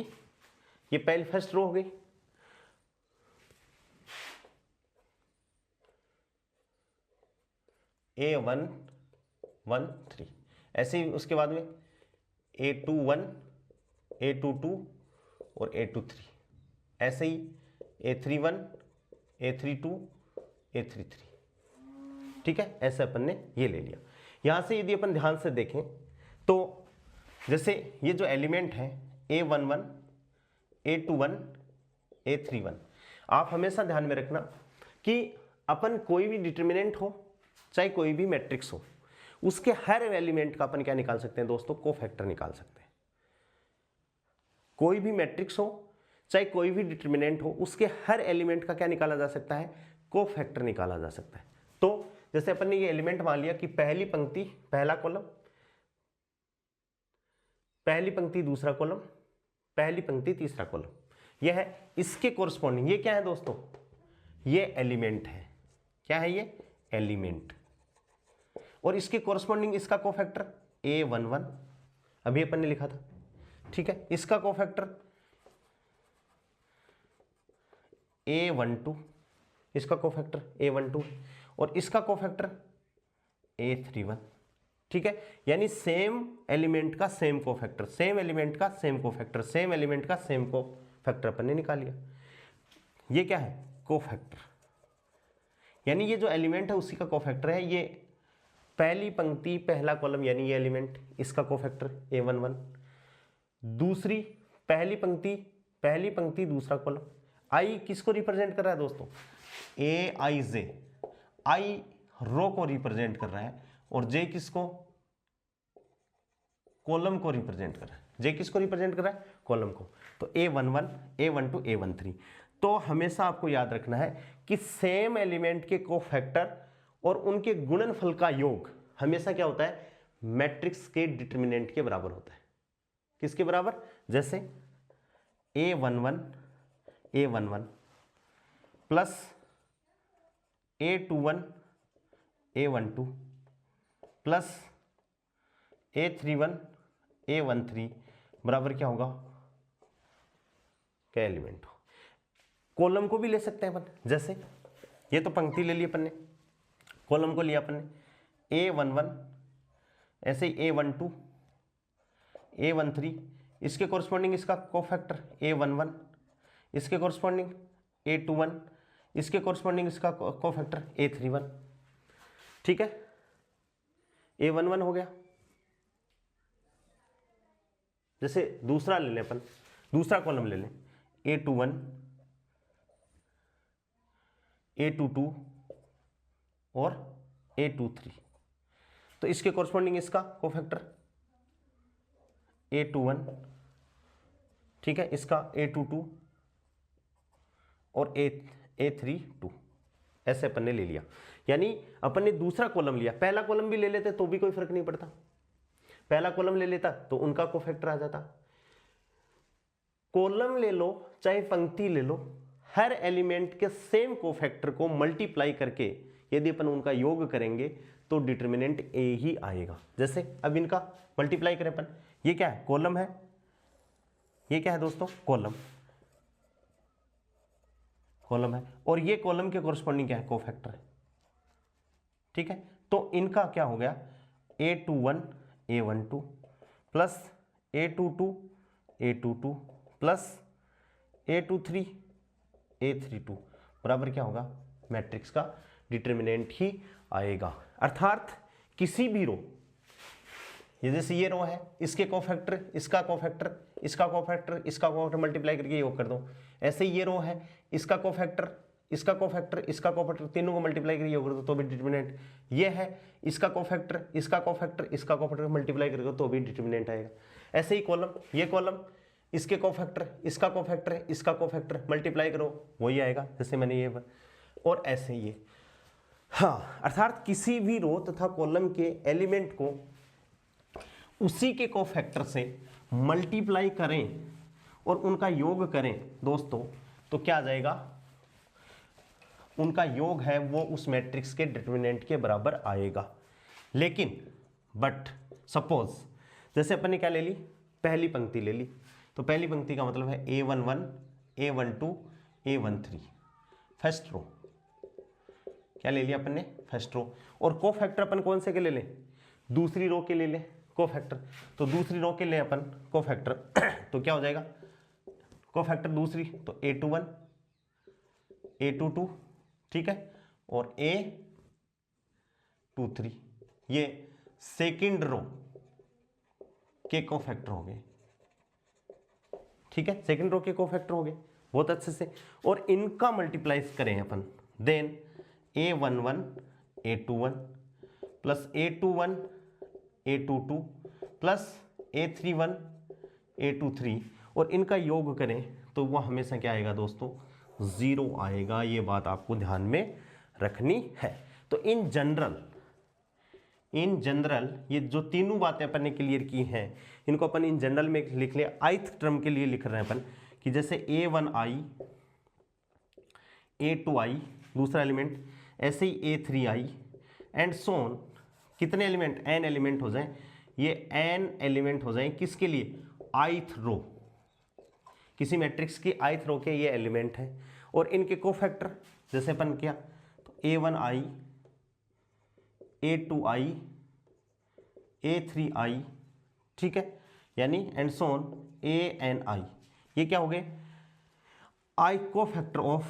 ये पहली फर्स्ट रो हो गई, A113, ऐसे ही उसके बाद में A21, A22 और A23, ऐसे ही A31, A32, A33, ठीक है, ऐसे अपन ने ये ले लिया। यहां से यदि अपन ध्यान से देखें तो जैसे ये जो एलिमेंट है A11, A21, A31, आप हमेशा ध्यान में रखना कि अपन कोई भी डिटर्मिनेंट हो चाहे कोई भी मैट्रिक्स हो, उसके हर एलिमेंट का अपन क्या निकाल सकते हैं दोस्तों, कोफैक्टर निकाल सकते हैं। कोई भी मैट्रिक्स हो चाहे कोई भी डिटर्मिनेंट हो, उसके हर एलिमेंट का क्या निकाला जा सकता है, कोफैक्टर निकाला जा सकता है। तो जैसे अपन ने ये एलिमेंट मान लिया कि पहली पंक्ति पहला कॉलम, पहली पंक्ति दूसरा कॉलम, पहली पंक्ति तीसरा कॉलम, यह है इसके कोरस्पॉन्डिंग, ये क्या है दोस्तों, ये एलिमेंट है, क्या है ये एलिमेंट, और इसके कोरस्पॉन्डिंग इसका कोफैक्टर A11, अभी अपन ने लिखा था, ठीक है, इसका कोफैक्टर A12, इसका कोफैक्टर A12 और इसका कोफैक्टर A31, ठीक है, यानी सेम एलिमेंट का सेम कोफैक्टर, सेम एलिमेंट का सेम कोफैक्टर, सेम एलिमेंट का सेम कोफैक्टर अपन ने निकाल लिया। ये क्या है, कोफैक्टर, यानी ये जो एलिमेंट है उसी का कोफैक्टर है। ये पहली पंक्ति पहला कॉलम यानी ये एलिमेंट, इसका कोफैक्टर A11, दूसरी पहली पंक्ति दूसरा कॉलम, I किसको रिप्रेजेंट कर रहा है दोस्तों, AIJ, I रो को रिप्रेजेंट कर रहा है और J किसको, कॉलम को रिप्रेजेंट कर रहा है, J किसको रिप्रेजेंट कर रहा है, कॉलम को। तो A11, A12, A13, तो हमेशा आपको याद रखना है कि सेम एलिमेंट के कोफैक्टर और उनके गुणनफल का योग हमेशा क्या होता है, मैट्रिक्स के डिटर्मिनेंट के बराबर होता है। किसके बराबर, जैसे A11 plus A21 A12 plus A31 A13 बराबर क्या होगा, क्या एलिमेंट हो। कॉलम को भी ले सकते हैं अपन, जैसे ये तो पंक्ति ले ली अपन ने, कॉलम को लिया अपन ने A11, ऐसे ही A12 A13, इसके कोरस्पॉन्डिंग इसका कोफैक्टर A11, इसके कोरस्पॉन्डिंग A21, इसके कोरस्पॉन्डिंग इसका कोफैक्टर A31, ठीक है, A11 हो गया। जैसे दूसरा ले लें अपन, दूसरा कॉलम ले लें A21, A22 और A23, तो इसके कोरस्पॉन्डिंग इसका कोफैक्टर A21, ठीक है, इसका A22 और A32, ऐसे अपन ने ले लिया। यानी अपन ने दूसरा कॉलम लिया, पहला कॉलम भी ले लेते तो भी कोई फर्क नहीं पड़ता, पहला कॉलम ले लेता तो उनका कोफैक्टर आ जाता। कॉलम ले लो चाहे पंक्ति ले लो, हर एलिमेंट के सेम कोफैक्टर को मल्टीप्लाई करके यदि अपन उनका योग करेंगे तो डिटर्मिनेंट A ही आएगा। जैसे अब इनका मल्टीप्लाई करें अपन, ये क्या है, कॉलम है, ये क्या है दोस्तों, कॉलम है, और ये कॉलम के कोरस्पॉन्डिंग क्या है, कोफैक्टर है, ठीक है। तो इनका क्या हो गया, A21 A12 plus A22 A22 plus A23 A32 बराबर क्या होगा, मैट्रिक्स का डिटर्मिनेंट ही आएगा। अर्थात किसी भी रो ये जैसे ये रो है, इसके कोफैक्टर, इसका कोफैक्टर, इसका कोफैक्टर, इसका कोफैक्टर मल्टीप्लाई करके योग कर दो। ऐसे ही ये रो है, इसका कोफैक्टर, इसका कोफैक्टर, इसका कोफैक्टर, तीनों को मल्टीप्लाई करके योग कर दो तो भी डिटर्मिनेंट। ये है इसका कोफैक्टर, इसका कोफैक्टर, इसका कोफैक्टर मल्टीप्लाई करके तो भी डिटर्मिनेंट आएगा। ऐसे ही कॉलम, ये कॉलम, इसके कोफैक्टर, इसका कोफैक्टर, इसका कोफैक्टर मल्टीप्लाई करो वही आएगा, जैसे मैंने ये, और ऐसे ये। हाँ, अर्थात किसी भी रो तथा कॉलम के एलिमेंट को उसी के कोफैक्टर से मल्टीप्लाई करें और उनका योग करें दोस्तों, तो क्या आ जाएगा, उनका योग है वो उस मैट्रिक्स के डिटर्मिनेंट के बराबर आएगा। लेकिन बट सपोज जैसे अपन ने क्या ले ली, पहली पंक्ति ले ली, तो पहली पंक्ति का मतलब है A11, A12, A13, first row क्या ले लिया अपन ने, फर्स्ट रो। और कोफैक्टर अपन कौन से के ले लें, दूसरी रो के ले लें कोफैक्टर, तो दूसरी रो के ले अपन कोफैक्टर तो क्या हो जाएगा, कोफैक्टर दूसरी तो A21, A22, ठीक है, और A23, ये सेकंड रो के कोफैक्टर हो गए, ठीक है, सेकंड रो के कोफैक्टर हो गए बहुत अच्छे से। और इनका मल्टीप्लाई करें अपन, then A11, A21 plus A21, A22 plus A31, A23, और इनका योग करें तो वह हमेशा क्या आएगा दोस्तों, 0 आएगा। ये बात आपको ध्यान में रखनी है। तो इन जनरल ये जो तीनों बातें अपन ने क्लियर की हैं, इनको अपन इन जनरल में लिख ले। ith टर्म के लिए लिख रहे हैं अपन कि जैसे A1i, A2i दूसरा एलिमेंट, ऐसे ही A3i एंड सोन, कितने एलिमेंट, n एलिमेंट हो जाएं, ये n एलिमेंट हो जाएं किसके लिए, ith रो, किसी मैट्रिक्स की ith रो के ये एलिमेंट हैं। और इनके कोफैक्टर जैसे अपन किया तो A1i, A2i, A3i, ठीक है, यानी एंड सोन ANI, ये क्या हो गए, आई कोफैक्टर ऑफ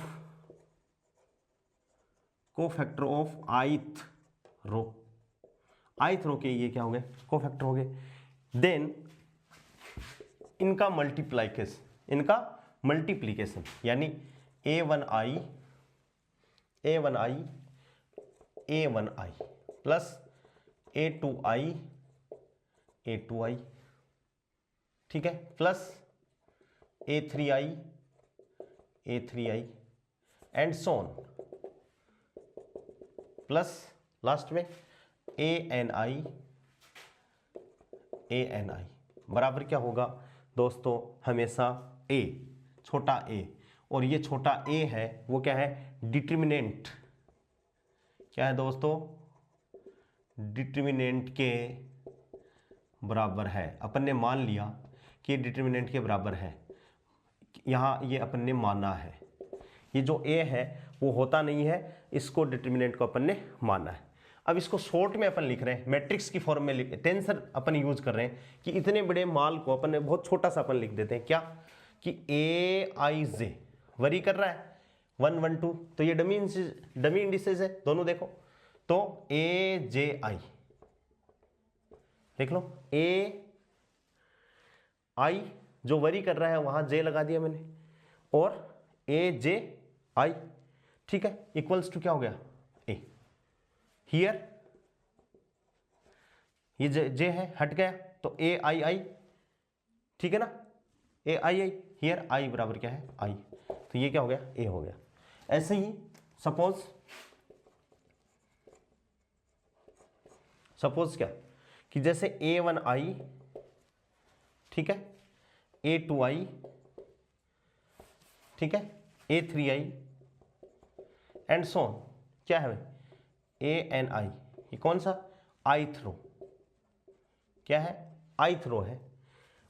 ith रो के ये क्या हो गए, कोफैक्टर हो गए। देन इनका मल्टीप्लीकेशन यानी A1i प्लस A2i, ठीक है, plus A3i and Son, plus last में ANI बराबर क्या होगा दोस्तों, हमेशा A, छोटा a, और ये छोटा a है वो क्या है, डिटर्मिनेंट, क्या है दोस्तों, डिटर्मिनेंट के बराबर है। अपन ने मान लिया कि डिटर्मिनेंट के बराबर है, यहाँ ये अपन ने माना है, ये जो a है वो होता नहीं है, इसको डिटर्मिनेंट को अपन ने माना है। अब इसको शॉर्ट में अपन लिख रहे हैं, मैट्रिक्स की फॉर्म में लिख, टेंसर अपन यूज कर रहे हैं कि इतने बड़े माल को अपन ने बहुत छोटा सा अपन लिख देते हैं, क्या कि Aij वरी कर रहा है 1 1 2, तो ये डमी इंडिसेस है दोनों, देखो तो AJI देख लो, AI जो वरी कर रहा है वहां J लगा दिया मैंने, और AJI, ठीक है, इक्वल्स टू क्या हो गया, A। हियर ये J है हट गया तो AII, ठीक है ना, AII, हियर I बराबर क्या है, I, तो ये क्या हो गया, A हो गया। ऐसे ही सपोज क्या कि जैसे A1i, ठीक है, A2i, ठीक है, A3i एंड सो ऑन, क्या है ANI, ये कौन सा, ith रो, क्या है, ith रो है,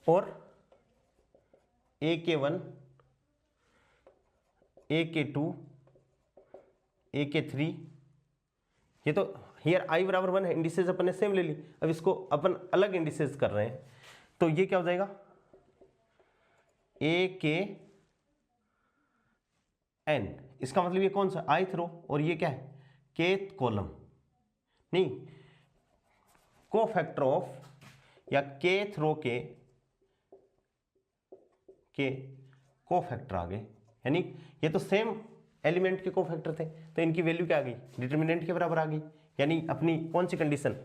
और AK1, AK2, AK3, ये तो हियर I बराबर 1 है, इंडिसेस अपन ने सेम ले ली, अब इसको अपन अलग इंडिसेस कर रहे हैं, तो ये क्या हो जाएगा, AKN, इसका मतलब ये कौन सा, ith रो, और ये क्या है, kth कॉलम, नहीं, कोफैक्टर ऑफ या kth रो के कोफैक्टर आ गए, यानी ये तो सेम एलिमेंट के कोफैक्टर थे, तो इनकी वैल्यू क्या आ गई, डिटर्मिनेंट के बराबर आ गई। यानी अपनी कौन सी कंडीशन,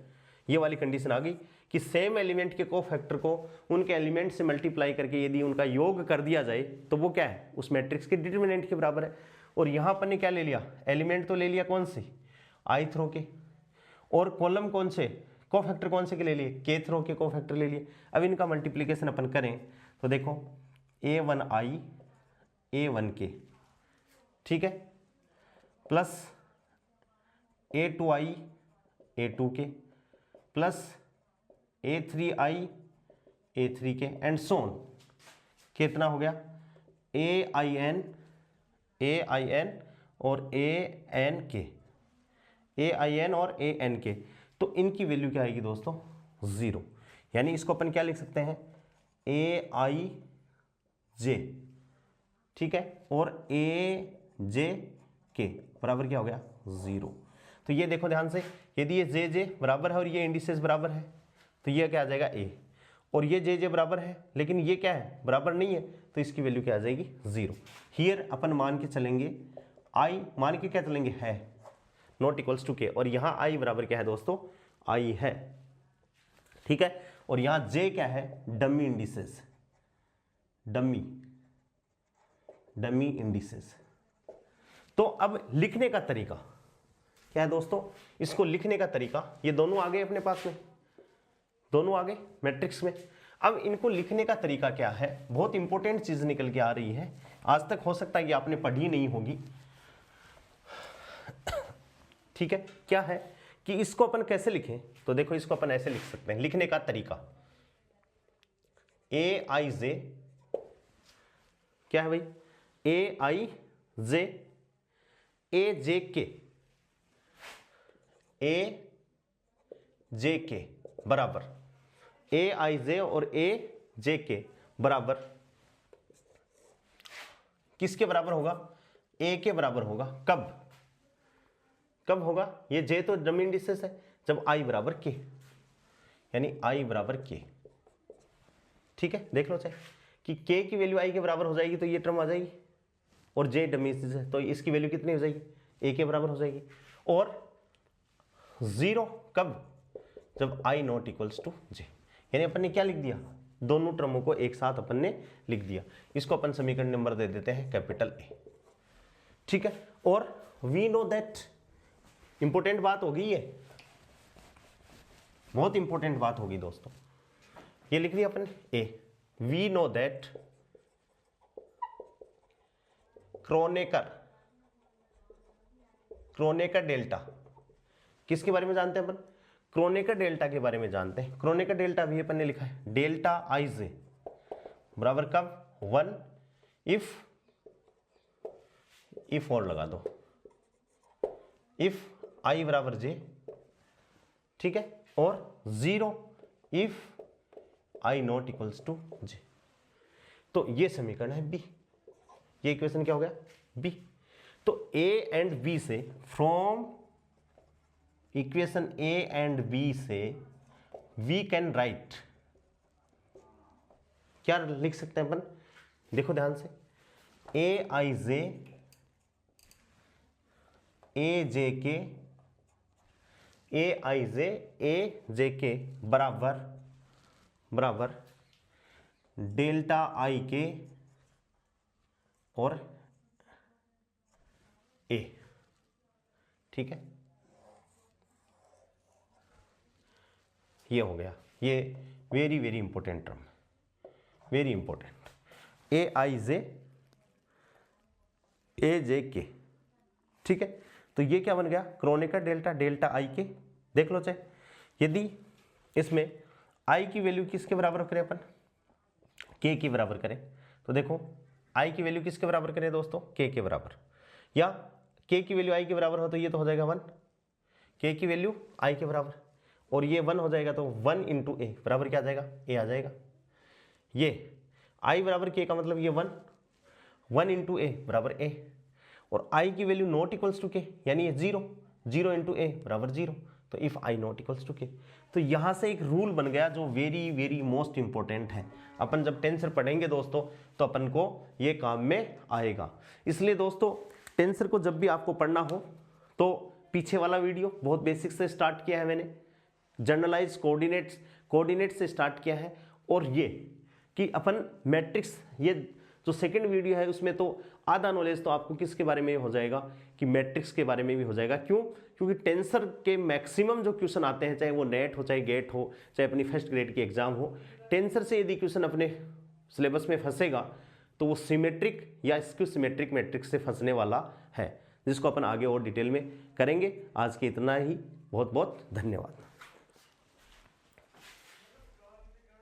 ये वाली कंडीशन आ गई कि सेम एलिमेंट के कोफैक्टर को उनके एलिमेंट से मल्टीप्लाई करके यदि उनका योग कर दिया जाए तो वो क्या है, उस मैट्रिक्स के डिटर्मिनेंट के बराबर है। और यहाँ पर ने क्या ले लिया, एलिमेंट तो ले लिया कौन से, ith रो के, और कॉलम कौन से, कोफैक्टर कौन से के ले लिए, kth रो के कोफैक्टर ले लिए। अब इनका मल्टीप्लीकेशन अपन करें तो देखो a1i a1k, ठीक है, plus a2i a2k plus a3i a3k and so on. कितना हो गया, ain और ain और ank, तो इनकी वैल्यू क्या आएगी दोस्तों, 0। यानी इसको अपन क्या लिख सकते हैं, aij, ठीक है, और ajk बराबर क्या हो गया, 0। तो ये देखो ध्यान से, यदि ये जे बराबर है और ये इंडिसेस बराबर है तो ये क्या आ जाएगा a, और ये जे बराबर है लेकिन ये क्या है, बराबर नहीं है, तो इसकी वैल्यू क्या आ जाएगी, 0। हियर अपन मान के चलेंगे i, मान के क्या चलेंगे, है नॉट इक्वल्स टू के, और यहाँ i बराबर क्या है दोस्तों, i है, ठीक है। और यहाँ j क्या है, डमी इंडिसेस, डमी इंडिसेस। तो अब लिखने का तरीका क्या है दोस्तों, इसको लिखने का तरीका, ये दोनों आ गए अपने पास में, दोनों आ गए मैट्रिक्स में। अब इनको लिखने का तरीका क्या है, बहुत इंपॉर्टेंट चीज निकल के आ रही है, आज तक हो सकता है कि आपने पढ़ी नहीं होगी, ठीक है। क्या है कि इसको अपन कैसे लिखें, तो देखो इसको अपन ऐसे लिख सकते हैं, लिखने का तरीका aij, क्या है भाई, aij ajk बराबर aij और ajk बराबर किसके बराबर होगा, a के बराबर होगा। कब होगा, ये j तो डमी इंडिसेस है, जब i बराबर k, यानी i बराबर k, ठीक है। देख लो चाहे कि k की वैल्यू i के बराबर हो जाएगी तो ये टर्म आ जाएगी, और j डमी इंडिसेस है तो इसकी वैल्यू कितनी हो जाएगी, a के बराबर हो जाएगी। और 0 कब, जब i not equals to j, यानी अपन ने क्या लिख दिया, दोनों टर्मों को एक साथ अपन ने लिख दिया। इसको अपन समीकरण नंबर दे देते हैं कैपिटल A, ठीक है। और वी नो दैट, इंपॉर्टेंट बात होगी, ये बहुत इंपॉर्टेंट बात होगी दोस्तों, ये लिख दिया अपन A, we know that Kronecker delta, किसके बारे में जानते हैं अपन, क्रोनेकर डेल्टा के बारे में जानते हैं। क्रोनेकर डेल्टा भी अपन ने लिखा है, डेल्टा आई जे बराबर कब, 1 इफ और लगा दो, इफ आई बराबर जे, ठीक है, और 0 if i not equals to j. तो ये समीकरण है बी, ये इक्वेशन क्या हो गया, बी। तो ए एंड बी से, from equation A and B से वी कैन राइट, क्या लिख सकते हैं अपन, देखो ध्यान से, ए आई जे ए जे के, ए आई जे ए जे के बराबर डेल्टा आई के और ए, ठीक है। ये हो गया, ये very very important term, very important, a i j a j k, ठीक है। तो ये क्या बन गया, क्रोनेकर डेल्टा, डेल्टा आई के। देख लो चाहे, यदि इसमें आई की वैल्यू किसके बराबर करें अपन, के की बराबर करें, तो देखो आई की वैल्यू किसके बराबर करें दोस्तों, के बराबर, या के की वैल्यू आई के बराबर हो तो ये तो हो जाएगा 1, के की वैल्यू आई के बराबर, और ये 1 हो जाएगा तो 1 इंटू ए बराबर क्या आ जाएगा, ए आ जाएगा। ये आई बराबर के का मतलब ये 1 इंटू ए बराबर ए, और आई की वैल्यू नॉट इक्वल्स टू के, यानी ये 0 इंटू ए बराबर 0, तो if I not equals to K, तो यहाँ से एक रूल बन गया जो वेरी वेरी मोस्ट इंपॉर्टेंट है। अपन जब टेंसर पढ़ेंगे दोस्तों तो अपन को ये काम में आएगा। इसलिए दोस्तों टेंसर को जब भी आपको पढ़ना हो तो पीछे वाला वीडियो बहुत बेसिक से स्टार्ट किया है मैंने, जनरलाइज कोऑर्डिनेट से स्टार्ट किया है, और ये कि अपन मैट्रिक्स, ये जो सेकंड वीडियो है उसमें तो आधा नॉलेज तो आपको किसके बारे में हो जाएगा कि मैट्रिक्स के बारे में भी हो जाएगा। क्यों? क्योंकि टेंसर के मैक्सिमम जो क्वेश्चन आते हैं, चाहे वो नेट हो, चाहे गेट हो, चाहे अपनी फर्स्ट ग्रेड की एग्जाम हो, टेंसर से यदि क्वेश्चन अपने सिलेबस में फंसेगा तो वो सिमेट्रिक या स्क्यू सिमेट्रिक मैट्रिक्स से फंसने वाला है, जिसको अपन आगे और डिटेल में करेंगे। आज के इतना ही, बहुत बहुत धन्यवाद।